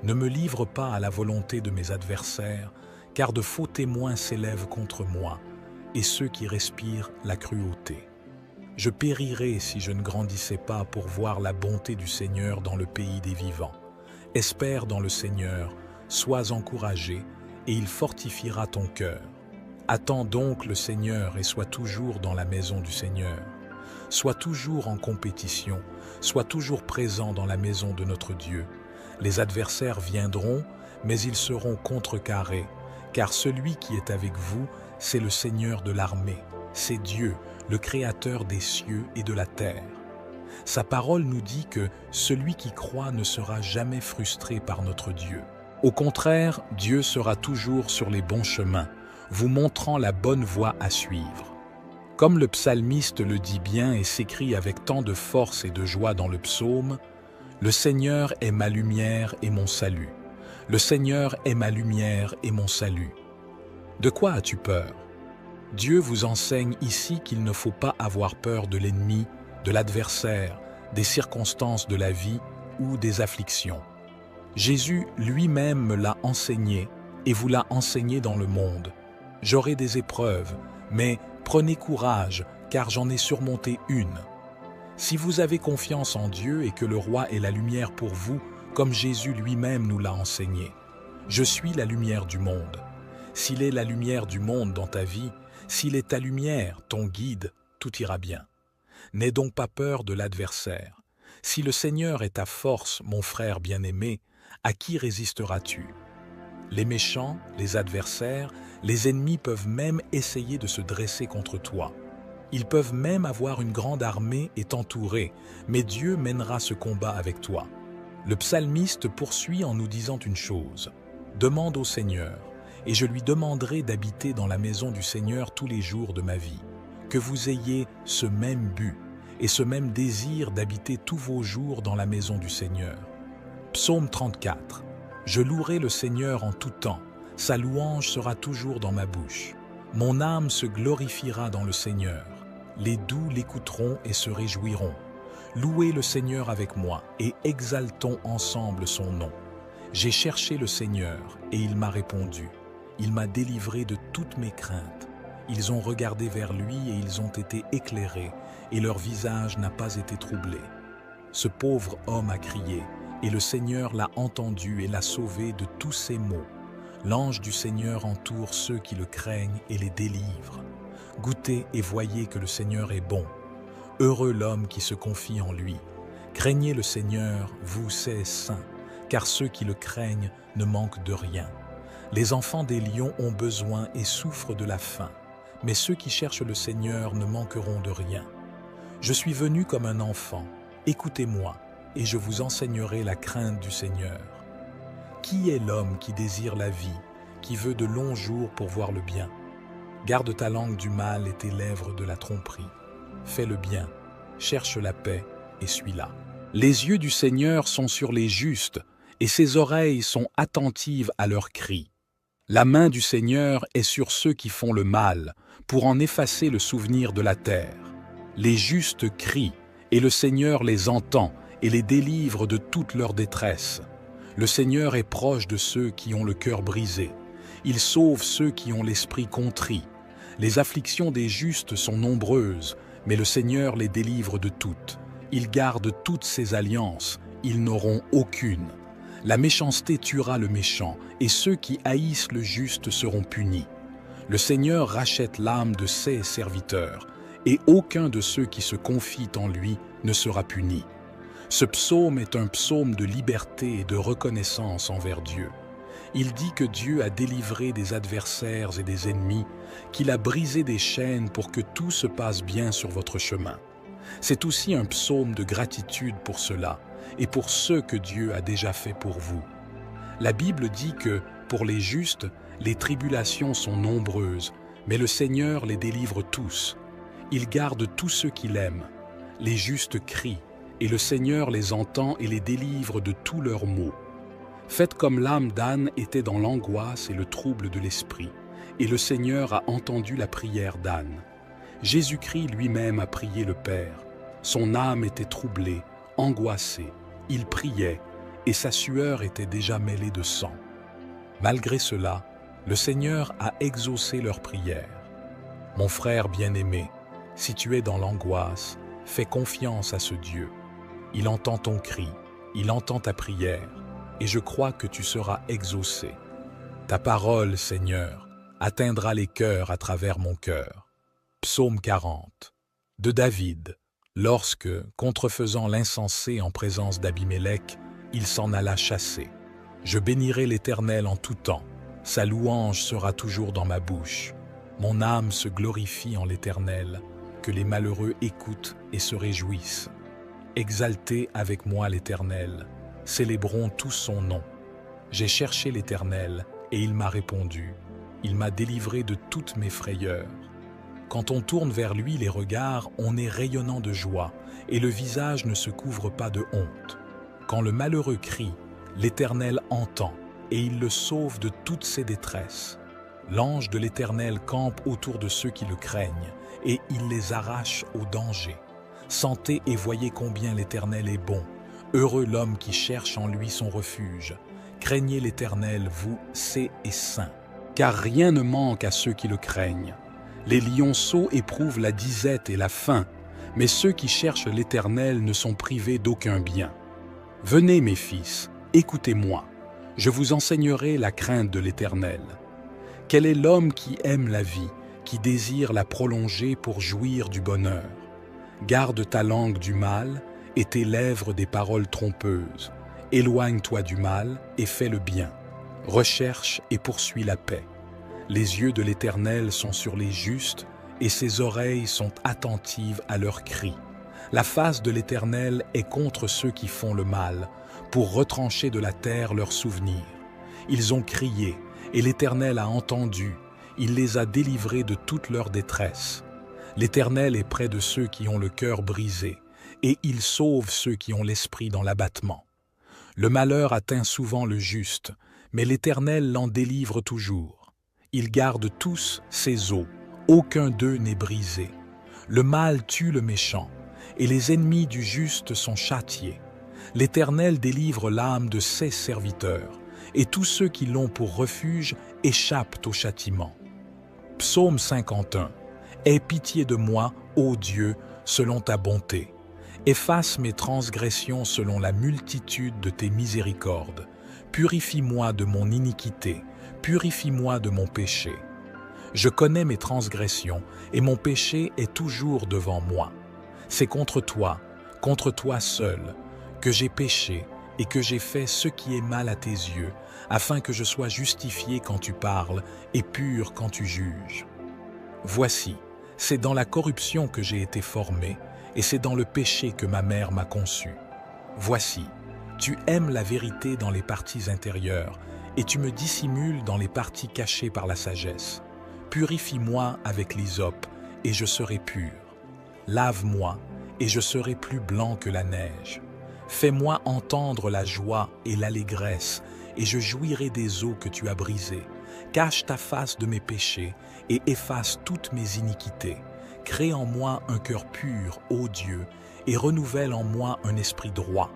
Ne me livre pas à la volonté de mes adversaires, car de faux témoins s'élèvent contre moi, et ceux qui respirent la cruauté. Je périrais si je ne grandissais pas pour voir la bonté du Seigneur dans le pays des vivants. Espère dans le Seigneur, sois encouragé, et il fortifiera ton cœur. Attends donc le Seigneur et sois toujours dans la maison du Seigneur. Sois toujours en compétition, sois toujours présent dans la maison de notre Dieu. Les adversaires viendront, mais ils seront contrecarrés, car celui qui est avec vous, c'est le Seigneur de l'armée, c'est Dieu, le Créateur des cieux et de la terre. Sa parole nous dit que celui qui croit ne sera jamais frustré par notre Dieu. Au contraire, Dieu sera toujours sur les bons chemins, vous montrant la bonne voie à suivre. Comme le psalmiste le dit bien et s'écrit avec tant de force et de joie dans le psaume, « Le Seigneur est ma lumière et mon salut. Le Seigneur est ma lumière et mon salut. » De quoi as-tu peur? Dieu vous enseigne ici qu'il ne faut pas avoir peur de l'ennemi, de l'adversaire, des circonstances de la vie ou des afflictions. Jésus lui-même me l'a enseigné et vous l'a enseigné dans le monde. J'aurai des épreuves, mais prenez courage, car j'en ai surmonté une. Si vous avez confiance en Dieu et que le roi est la lumière pour vous, comme Jésus lui-même nous l'a enseigné. Je suis la lumière du monde. S'il est la lumière du monde dans ta vie, s'il est ta lumière, ton guide, tout ira bien. N'aie donc pas peur de l'adversaire. Si le Seigneur est ta force, mon frère bien-aimé, à qui résisteras-tu? Les méchants, les adversaires, les ennemis peuvent même essayer de se dresser contre toi. Ils peuvent même avoir une grande armée et t'entourer, mais Dieu mènera ce combat avec toi. Le psalmiste poursuit en nous disant une chose. Demande au Seigneur, et je lui demanderai d'habiter dans la maison du Seigneur tous les jours de ma vie. Que vous ayez ce même but et ce même désir d'habiter tous vos jours dans la maison du Seigneur. Psaume 34. Je louerai le Seigneur en tout temps, sa louange sera toujours dans ma bouche. Mon âme se glorifiera dans le Seigneur. Les doux l'écouteront et se réjouiront. Louez le Seigneur avec moi et exaltons ensemble son nom. J'ai cherché le Seigneur, et il m'a répondu. Il m'a délivré de toutes mes craintes. Ils ont regardé vers lui et ils ont été éclairés, et leur visage n'a pas été troublé. Ce pauvre homme a crié, et le Seigneur l'a entendu et l'a sauvé de tous ses maux. L'ange du Seigneur entoure ceux qui le craignent et les délivre. Goûtez et voyez que le Seigneur est bon. Heureux l'homme qui se confie en lui. Craignez le Seigneur, vous ses saints, car ceux qui le craignent ne manquent de rien. Les enfants des lions ont besoin et souffrent de la faim, mais ceux qui cherchent le Seigneur ne manqueront de rien. Je suis venu comme un enfant, écoutez-moi, et je vous enseignerai la crainte du Seigneur. Qui est l'homme qui désire la vie, qui veut de longs jours pour voir le bien? Garde ta langue du mal et tes lèvres de la tromperie. Fais le bien, cherche la paix et suis-la. Les yeux du Seigneur sont sur les justes, et ses oreilles sont attentives à leurs cris. La main du Seigneur est sur ceux qui font le mal, pour en effacer le souvenir de la terre. Les justes crient, et le Seigneur les entend et les délivre de toute leur détresse. Le Seigneur est proche de ceux qui ont le cœur brisé. Il sauve ceux qui ont l'esprit contrit. Les afflictions des justes sont nombreuses, mais le Seigneur les délivre de toutes. Il garde toutes ses alliances, ils n'auront aucune. La méchanceté tuera le méchant, et ceux qui haïssent le juste seront punis. Le Seigneur rachète l'âme de ses serviteurs, et aucun de ceux qui se confient en lui ne sera puni. Ce psaume est un psaume de liberté et de reconnaissance envers Dieu. Il dit que Dieu a délivré des adversaires et des ennemis, qu'il a brisé des chaînes pour que tout se passe bien sur votre chemin. C'est aussi un psaume de gratitude pour cela, et pour ceux que Dieu a déjà fait pour vous. La Bible dit que, pour les justes, les tribulations sont nombreuses, mais le Seigneur les délivre tous. Il garde tous ceux qu'il aime. Les justes crient, et le Seigneur les entend et les délivre de tous leurs maux. Faites comme l'âme d'Anne était dans l'angoisse et le trouble de l'esprit, et le Seigneur a entendu la prière d'Anne. Jésus-Christ lui-même a prié le Père. Son âme était troublée, angoissée. Il priait, et sa sueur était déjà mêlée de sang. Malgré cela, le Seigneur a exaucé leur prière. Mon frère bien-aimé, si tu es dans l'angoisse, fais confiance à ce Dieu. Il entend ton cri, il entend ta prière, et je crois que tu seras exaucé. Ta parole, Seigneur, atteindra les cœurs à travers mon cœur. Psaume 40. De David. Lorsque, contrefaisant l'insensé en présence d'Abimélec, il s'en alla chasser. Je bénirai l'Éternel en tout temps, sa louange sera toujours dans ma bouche. Mon âme se glorifie en l'Éternel, que les malheureux écoutent et se réjouissent. Exaltez avec moi l'Éternel, célébrons tous son nom. J'ai cherché l'Éternel, et il m'a répondu. Il m'a délivré de toutes mes frayeurs. Quand on tourne vers lui les regards, on est rayonnant de joie, et le visage ne se couvre pas de honte. Quand le malheureux crie, l'Éternel entend, et il le sauve de toutes ses détresses. L'ange de l'Éternel campe autour de ceux qui le craignent, et il les arrache au danger. Sentez et voyez combien l'Éternel est bon. Heureux l'homme qui cherche en lui son refuge. Craignez l'Éternel, vous, ses et saints, car rien ne manque à ceux qui le craignent. Les lionceaux éprouvent la disette et la faim, mais ceux qui cherchent l'Éternel ne sont privés d'aucun bien. Venez, mes fils, écoutez-moi, je vous enseignerai la crainte de l'Éternel. Quel est l'homme qui aime la vie, qui désire la prolonger pour jouir du bonheur? Garde ta langue du mal et tes lèvres des paroles trompeuses. Éloigne-toi du mal et fais le bien. Recherche et poursuis la paix. Les yeux de l'Éternel sont sur les justes, et ses oreilles sont attentives à leurs cris. La face de l'Éternel est contre ceux qui font le mal, pour retrancher de la terre leurs souvenirs. Ils ont crié, et l'Éternel a entendu, il les a délivrés de toute leur détresse. L'Éternel est près de ceux qui ont le cœur brisé, et il sauve ceux qui ont l'esprit dans l'abattement. Le malheur atteint souvent le juste, mais l'Éternel l'en délivre toujours. Il garde tous ses os, aucun d'eux n'est brisé. Le mal tue le méchant, et les ennemis du juste sont châtiés. L'Éternel délivre l'âme de ses serviteurs, et tous ceux qui l'ont pour refuge échappent au châtiment. Psaume 51. Aie pitié de moi, ô Dieu, selon ta bonté. Efface mes transgressions selon la multitude de tes miséricordes. Purifie-moi de mon iniquité, purifie-moi de mon péché. Je connais mes transgressions, et mon péché est toujours devant moi. C'est contre toi seul, que j'ai péché et que j'ai fait ce qui est mal à tes yeux, afin que je sois justifié quand tu parles et pur quand tu juges. Voici, c'est dans la corruption que j'ai été formé, et c'est dans le péché que ma mère m'a conçu. Voici, tu aimes la vérité dans les parties intérieures, et tu me dissimules dans les parties cachées par la sagesse. Purifie-moi avec l'hysope, et je serai pur. Lave-moi, et je serai plus blanc que la neige. Fais-moi entendre la joie et l'allégresse, et je jouirai des eaux que tu as brisées. Cache ta face de mes péchés, et efface toutes mes iniquités. Crée en moi un cœur pur, ô Dieu, et renouvelle en moi un esprit droit.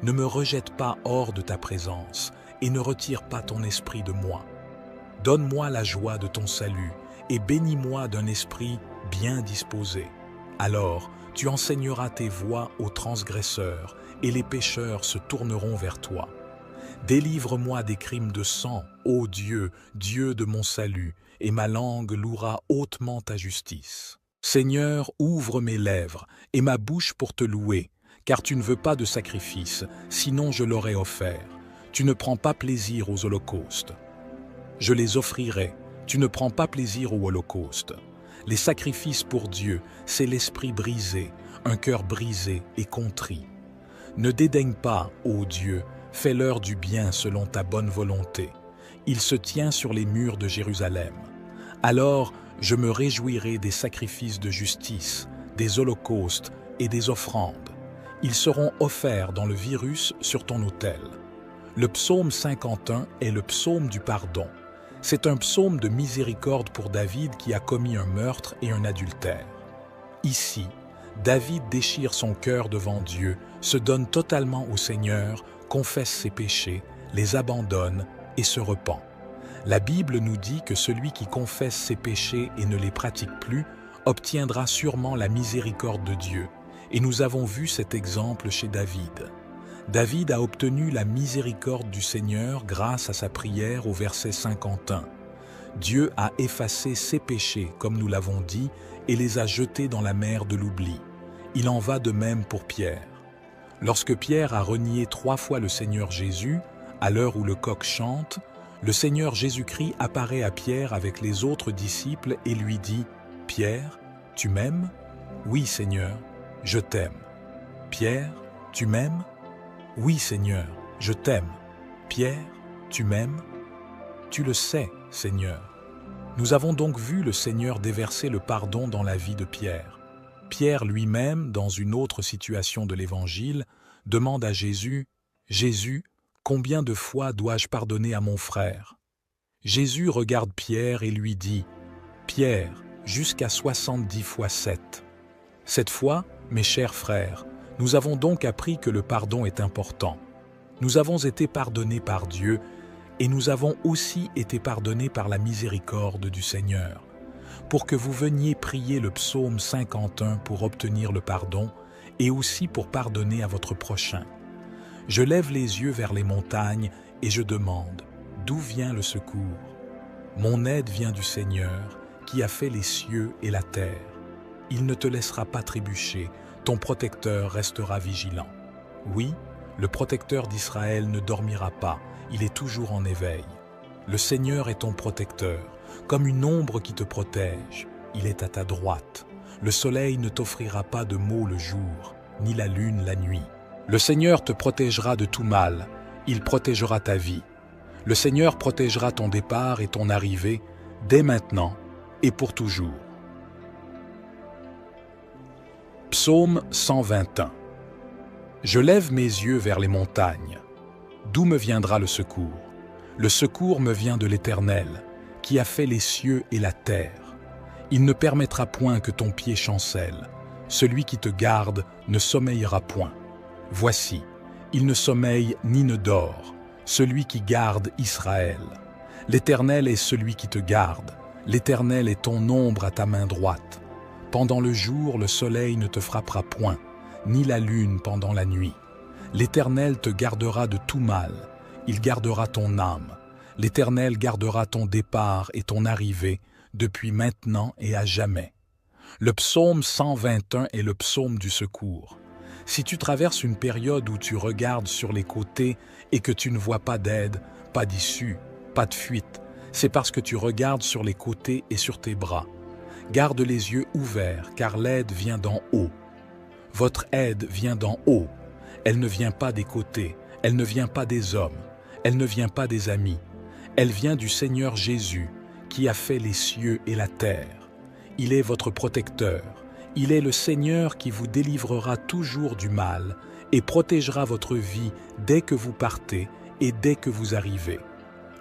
Ne me rejette pas hors de ta présence, et ne retire pas ton esprit de moi. Donne-moi la joie de ton salut, et bénis-moi d'un esprit bien disposé. Alors, tu enseigneras tes voies aux transgresseurs, et les pécheurs se tourneront vers toi. Délivre-moi des crimes de sang, ô Dieu, Dieu de mon salut, et ma langue louera hautement ta justice. Seigneur, ouvre mes lèvres, et ma bouche pour te louer, car tu ne veux pas de sacrifice, sinon je l'aurais offert. Tu ne prends pas plaisir aux holocaustes. Je les offrirai, tu ne prends pas plaisir aux holocaustes. Les sacrifices pour Dieu, c'est l'esprit brisé, un cœur brisé et contrit. Ne dédaigne pas, ô Dieu, fais-leur du bien selon ta bonne volonté. Il se tient sur les murs de Jérusalem. Alors je me réjouirai des sacrifices de justice, des holocaustes et des offrandes. Ils seront offerts dans le virus sur ton autel. Le psaume 51 est le psaume du pardon. C'est un psaume de miséricorde pour David qui a commis un meurtre et un adultère. Ici, David déchire son cœur devant Dieu, se donne totalement au Seigneur, confesse ses péchés, les abandonne et se repent. La Bible nous dit que celui qui confesse ses péchés et ne les pratique plus obtiendra sûrement la miséricorde de Dieu. Et nous avons vu cet exemple chez David. David a obtenu la miséricorde du Seigneur grâce à sa prière au verset 51. Dieu a effacé ses péchés, comme nous l'avons dit, et les a jetés dans la mer de l'oubli. Il en va de même pour Pierre. Lorsque Pierre a renié 3 fois le Seigneur Jésus, à l'heure où le coq chante, le Seigneur Jésus-Christ apparaît à Pierre avec les autres disciples et lui dit « Pierre, tu m'aimes ? Oui, Seigneur, je t'aime. Pierre, tu m'aimes ? Oui, Seigneur, je t'aime. Pierre, tu m'aimes ? Tu le sais, Seigneur. » Nous avons donc vu le Seigneur déverser le pardon dans la vie de Pierre. Pierre lui-même, dans une autre situation de l'Évangile, demande à Jésus « Jésus, combien de fois dois-je pardonner à mon frère ?» Jésus regarde Pierre et lui dit « Pierre, jusqu'à 70 fois 7. » Cette fois, mes chers frères, nous avons donc appris que le pardon est important. Nous avons été pardonnés par Dieu et nous avons aussi été pardonnés par la miséricorde du Seigneur. Pour que vous veniez prier le psaume 51 pour obtenir le pardon et aussi pour pardonner à votre prochain. Je lève les yeux vers les montagnes et je demande, d'où vient le secours? Mon aide vient du Seigneur, qui a fait les cieux et la terre. Il ne te laissera pas trébucher, ton protecteur restera vigilant. Oui, le protecteur d'Israël ne dormira pas, il est toujours en éveil. Le Seigneur est ton protecteur, comme une ombre qui te protège. Il est à ta droite. Le soleil ne t'offrira pas de maux le jour, ni la lune la nuit. Le Seigneur te protégera de tout mal, il protégera ta vie. Le Seigneur protégera ton départ et ton arrivée, dès maintenant et pour toujours. Psaume 121. Je lève mes yeux vers les montagnes. D'où me viendra le secours? Le secours me vient de l'Éternel, qui a fait les cieux et la terre. Il ne permettra point que ton pied chancelle. Celui qui te garde ne sommeillera point. Voici, il ne sommeille ni ne dort. celui qui garde Israël. L'Éternel est celui qui te garde. L'Éternel est ton ombre à ta main droite. Pendant le jour, le soleil ne te frappera point, ni la lune pendant la nuit. L'Éternel te gardera de tout mal. Il gardera ton âme. L'Éternel gardera ton départ et ton arrivée depuis maintenant et à jamais. Le psaume 121 est le psaume du secours. Si tu traverses une période où tu regardes sur les côtés et que tu ne vois pas d'aide, pas d'issue, pas de fuite, c'est parce que tu regardes sur les côtés et sur tes bras. Garde les yeux ouverts, car l'aide vient d'en haut. Votre aide vient d'en haut. Elle ne vient pas des côtés, elle ne vient pas des hommes, elle ne vient pas des amis. Elle vient du Seigneur Jésus, qui a fait les cieux et la terre. Il est votre protecteur. Il est le Seigneur qui vous délivrera toujours du mal et protégera votre vie dès que vous partez et dès que vous arrivez.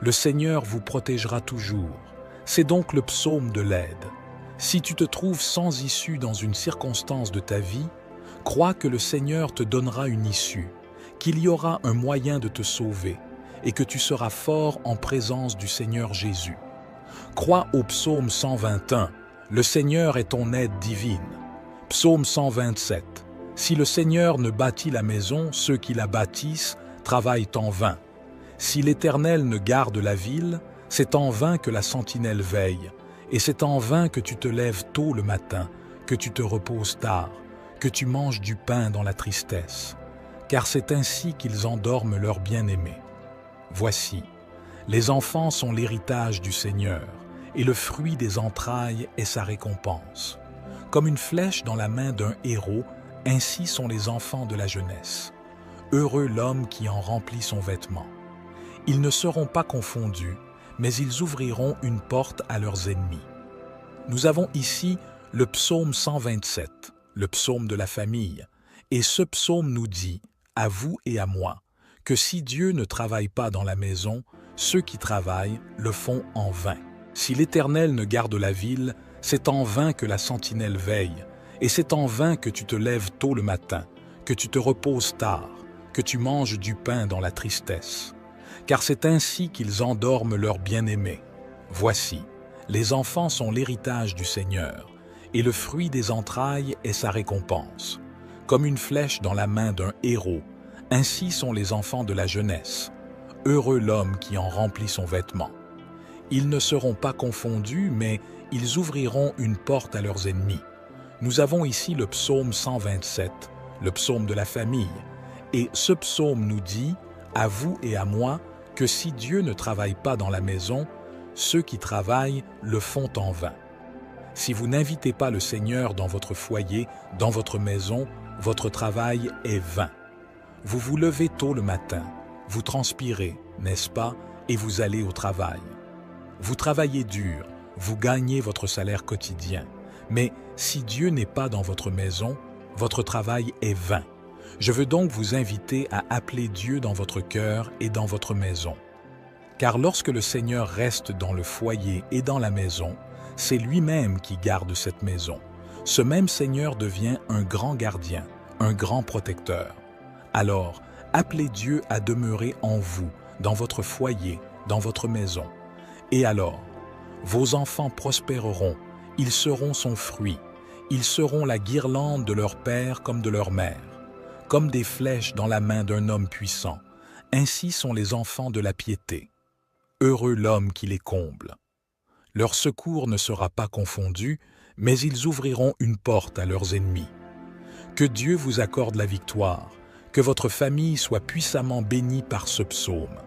Le Seigneur vous protégera toujours. C'est donc le psaume de l'aide. Si tu te trouves sans issue dans une circonstance de ta vie, crois que le Seigneur te donnera une issue, qu'il y aura un moyen de te sauver et que tu seras fort en présence du Seigneur Jésus. Crois au psaume 121, le Seigneur est ton aide divine. Psaume 127, si le Seigneur ne bâtit la maison, ceux qui la bâtissent travaillent en vain. Si l'Éternel ne garde la ville, c'est en vain que la sentinelle veille, et c'est en vain que tu te lèves tôt le matin, que tu te reposes tard, que tu manges du pain dans la tristesse, car c'est ainsi qu'ils endorment leurs bien-aimés. Voici, les enfants sont l'héritage du Seigneur, et le fruit des entrailles est sa récompense. Comme une flèche dans la main d'un héros, ainsi sont les enfants de la jeunesse. Heureux l'homme qui en remplit son vêtement. Ils ne seront pas confondus, mais ils ouvriront une porte à leurs ennemis. Nous avons ici le psaume 127, le psaume de la famille, et ce psaume nous dit, à vous et à moi, que si Dieu ne travaille pas dans la maison, ceux qui travaillent le font en vain. Si l'Éternel ne garde la ville, c'est en vain que la sentinelle veille, et c'est en vain que tu te lèves tôt le matin, que tu te reposes tard, que tu manges du pain dans la tristesse. Car c'est ainsi qu'ils endorment leurs bien-aimés. Voici, les enfants sont l'héritage du Seigneur, et le fruit des entrailles est sa récompense. Comme une flèche dans la main d'un héros, ainsi sont les enfants de la jeunesse. Heureux l'homme qui en remplit son vêtement. Ils ne seront pas confondus, mais ils ouvriront une porte à leurs ennemis. Nous avons ici le psaume 127, le psaume de la famille, et ce psaume nous dit, à vous et à moi, que si Dieu ne travaille pas dans la maison, ceux qui travaillent le font en vain. Si vous n'invitez pas le Seigneur dans votre foyer, dans votre maison, votre travail est vain. Vous vous levez tôt le matin, vous transpirez, n'est-ce pas, et vous allez au travail. Vous travaillez dur, vous gagnez votre salaire quotidien. Mais si Dieu n'est pas dans votre maison, votre travail est vain. Je veux donc vous inviter à appeler Dieu dans votre cœur et dans votre maison. Car lorsque le Seigneur reste dans le foyer et dans la maison, c'est lui-même qui garde cette maison. Ce même Seigneur devient un grand gardien, un grand protecteur. Alors, appelez Dieu à demeurer en vous, dans votre foyer, dans votre maison. Et alors, vos enfants prospéreront, ils seront son fruit, ils seront la guirlande de leur père comme de leur mère, comme des flèches dans la main d'un homme puissant. Ainsi sont les enfants de la piété. Heureux l'homme qui les comble. Leur secours ne sera pas confondu, mais ils ouvriront une porte à leurs ennemis. Que Dieu vous accorde la victoire, que votre famille soit puissamment bénie par ce psaume.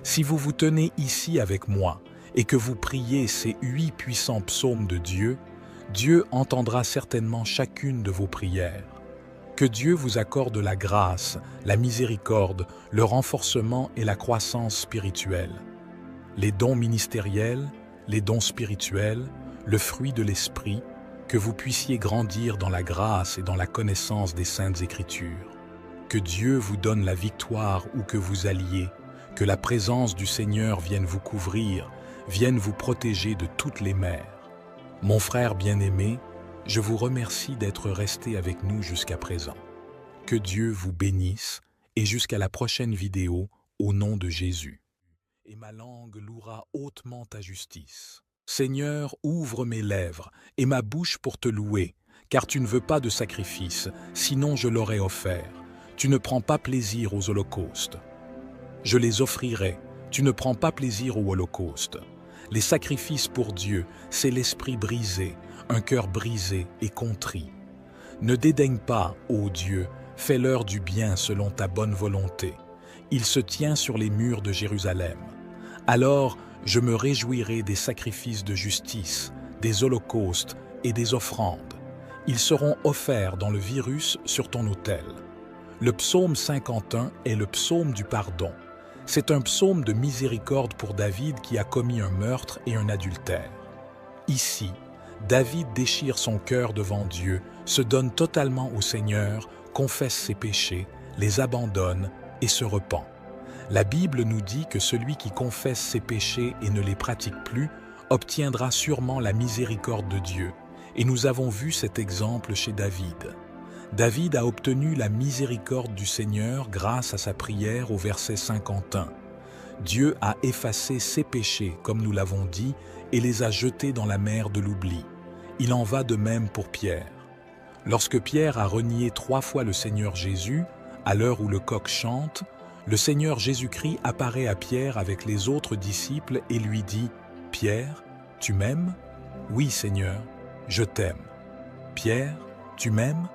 Si vous vous tenez ici avec moi et que vous priez ces 8 puissants psaumes de Dieu, Dieu entendra certainement chacune de vos prières. Que Dieu vous accorde la grâce, la miséricorde, le renforcement et la croissance spirituelle. Les dons ministériels, les dons spirituels, le fruit de l'Esprit, que vous puissiez grandir dans la grâce et dans la connaissance des Saintes Écritures. Que Dieu vous donne la victoire où que vous alliez, que la présence du Seigneur vienne vous couvrir, vienne vous protéger de toutes les mers. Mon frère bien-aimé, je vous remercie d'être resté avec nous jusqu'à présent. Que Dieu vous bénisse et jusqu'à la prochaine vidéo au nom de Jésus. Et ma langue louera hautement ta justice. Seigneur, ouvre mes lèvres et ma bouche pour te louer, car tu ne veux pas de sacrifice, sinon je l'aurais offert. Tu ne prends pas plaisir aux holocaustes. Je les offrirai, tu ne prends pas plaisir aux holocaustes. Les sacrifices pour Dieu, c'est l'esprit brisé, un cœur brisé et contrit. Ne dédaigne pas, ô Dieu, fais-leur du bien selon ta bonne volonté. Il se tient sur les murs de Jérusalem. Alors, je me réjouirai des sacrifices de justice, des holocaustes et des offrandes. Ils seront offerts dans le virus sur ton autel. Le psaume 51 est le psaume du pardon. C'est un psaume de miséricorde pour David qui a commis un meurtre et un adultère. Ici, David déchire son cœur devant Dieu, se donne totalement au Seigneur, confesse ses péchés, les abandonne et se repent. La Bible nous dit que celui qui confesse ses péchés et ne les pratique plus obtiendra sûrement la miséricorde de Dieu. Et nous avons vu cet exemple chez David. David a obtenu la miséricorde du Seigneur grâce à sa prière au verset 51. Dieu a effacé ses péchés, comme nous l'avons dit, et les a jetés dans la mer de l'oubli. Il en va de même pour Pierre. Lorsque Pierre a renié 3 fois le Seigneur Jésus, à l'heure où le coq chante, le Seigneur Jésus-Christ apparaît à Pierre avec les autres disciples et lui dit « Pierre, tu m'aimes ? Oui, Seigneur, je t'aime. Pierre, tu m'aimes ?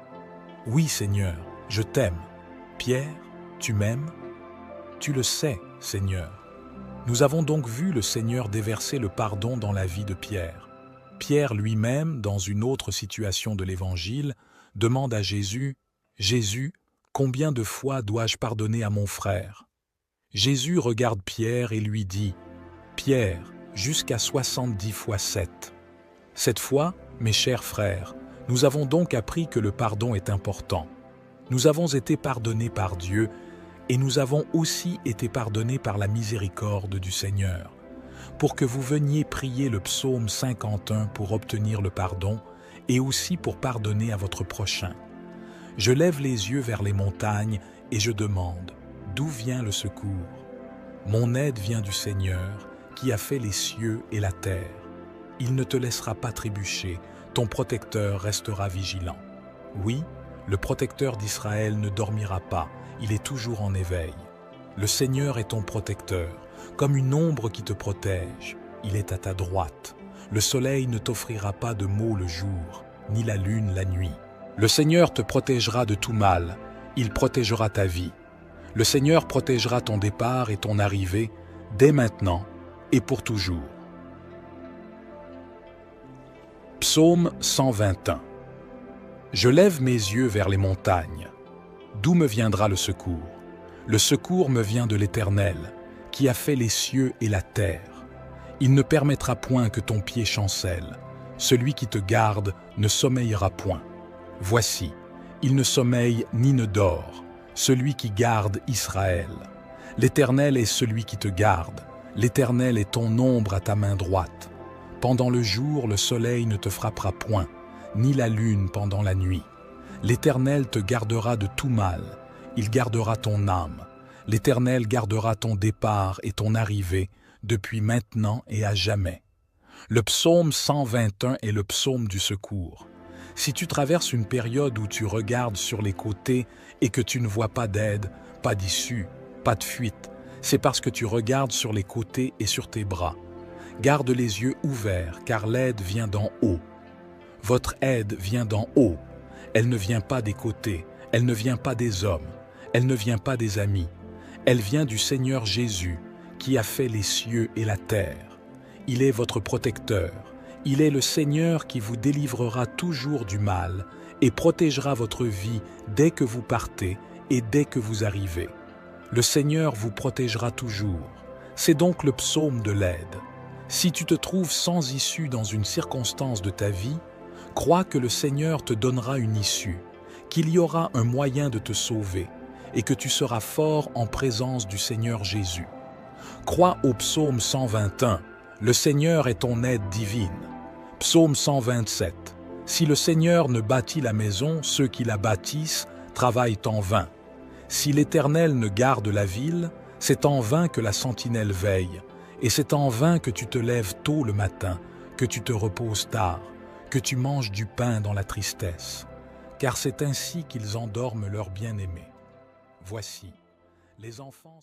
Oui, Seigneur, je t'aime. Pierre, tu m'aimes ? Tu le sais, Seigneur. » Nous avons donc vu le Seigneur déverser le pardon dans la vie de Pierre. Pierre lui-même, dans une autre situation de l'Évangile, demande à Jésus « Jésus, combien de fois dois-je pardonner à mon frère ?» Jésus regarde Pierre et lui dit « Pierre, jusqu'à 70 fois 7. » Cette fois, mes chers frères, nous avons donc appris que le pardon est important. Nous avons été pardonnés par Dieu et nous avons aussi été pardonnés par la miséricorde du Seigneur. Pour que vous veniez prier le psaume 51 pour obtenir le pardon et aussi pour pardonner à votre prochain. Je lève les yeux vers les montagnes et je demande, d'où vient le secours? Mon aide vient du Seigneur qui a fait les cieux et la terre. Il ne te laissera pas trébucher, ton protecteur restera vigilant. Oui, le protecteur d'Israël ne dormira pas, il est toujours en éveil. Le Seigneur est ton protecteur, comme une ombre qui te protège. Il est à ta droite. Le soleil ne t'offrira pas de maux le jour, ni la lune la nuit. Le Seigneur te protégera de tout mal, il protégera ta vie. Le Seigneur protégera ton départ et ton arrivée, dès maintenant et pour toujours. Psaume 121. Je lève mes yeux vers les montagnes. D'où me viendra le secours? Le secours me vient de l'Éternel, qui a fait les cieux et la terre. Il ne permettra point que ton pied chancelle. Celui qui te garde ne sommeillera point. Voici, il ne sommeille ni ne dort, celui qui garde Israël. L'Éternel est celui qui te garde. L'Éternel est ton ombre à ta main droite. Pendant le jour, le soleil ne te frappera point, ni la lune pendant la nuit. L'Éternel te gardera de tout mal, il gardera ton âme. L'Éternel gardera ton départ et ton arrivée, depuis maintenant et à jamais. Le psaume 121 est le psaume du secours. Si tu traverses une période où tu regardes sur les côtés et que tu ne vois pas d'aide, pas d'issue, pas de fuite, c'est parce que tu regardes sur les côtés et sur tes bras. Garde les yeux ouverts, car l'aide vient d'en haut. Votre aide vient d'en haut. Elle ne vient pas des côtés, elle ne vient pas des hommes, elle ne vient pas des amis. Elle vient du Seigneur Jésus, qui a fait les cieux et la terre. Il est votre protecteur. Il est le Seigneur qui vous délivrera toujours du mal et protégera votre vie dès que vous partez et dès que vous arrivez. Le Seigneur vous protégera toujours. C'est donc le psaume de l'aide. Si tu te trouves sans issue dans une circonstance de ta vie, crois que le Seigneur te donnera une issue, qu'il y aura un moyen de te sauver et que tu seras fort en présence du Seigneur Jésus. Crois au psaume 121, le Seigneur est ton aide divine. Psaume 127, si le Seigneur ne bâtit la maison, ceux qui la bâtissent travaillent en vain. Si l'Éternel ne garde la ville, C'est en vain que la sentinelle veille, et c'est en vain que tu te lèves tôt le matin, que tu te reposes tard, que tu manges du pain dans la tristesse, car c'est ainsi qu'ils endorment leur bien-aimé. Voici, les enfants...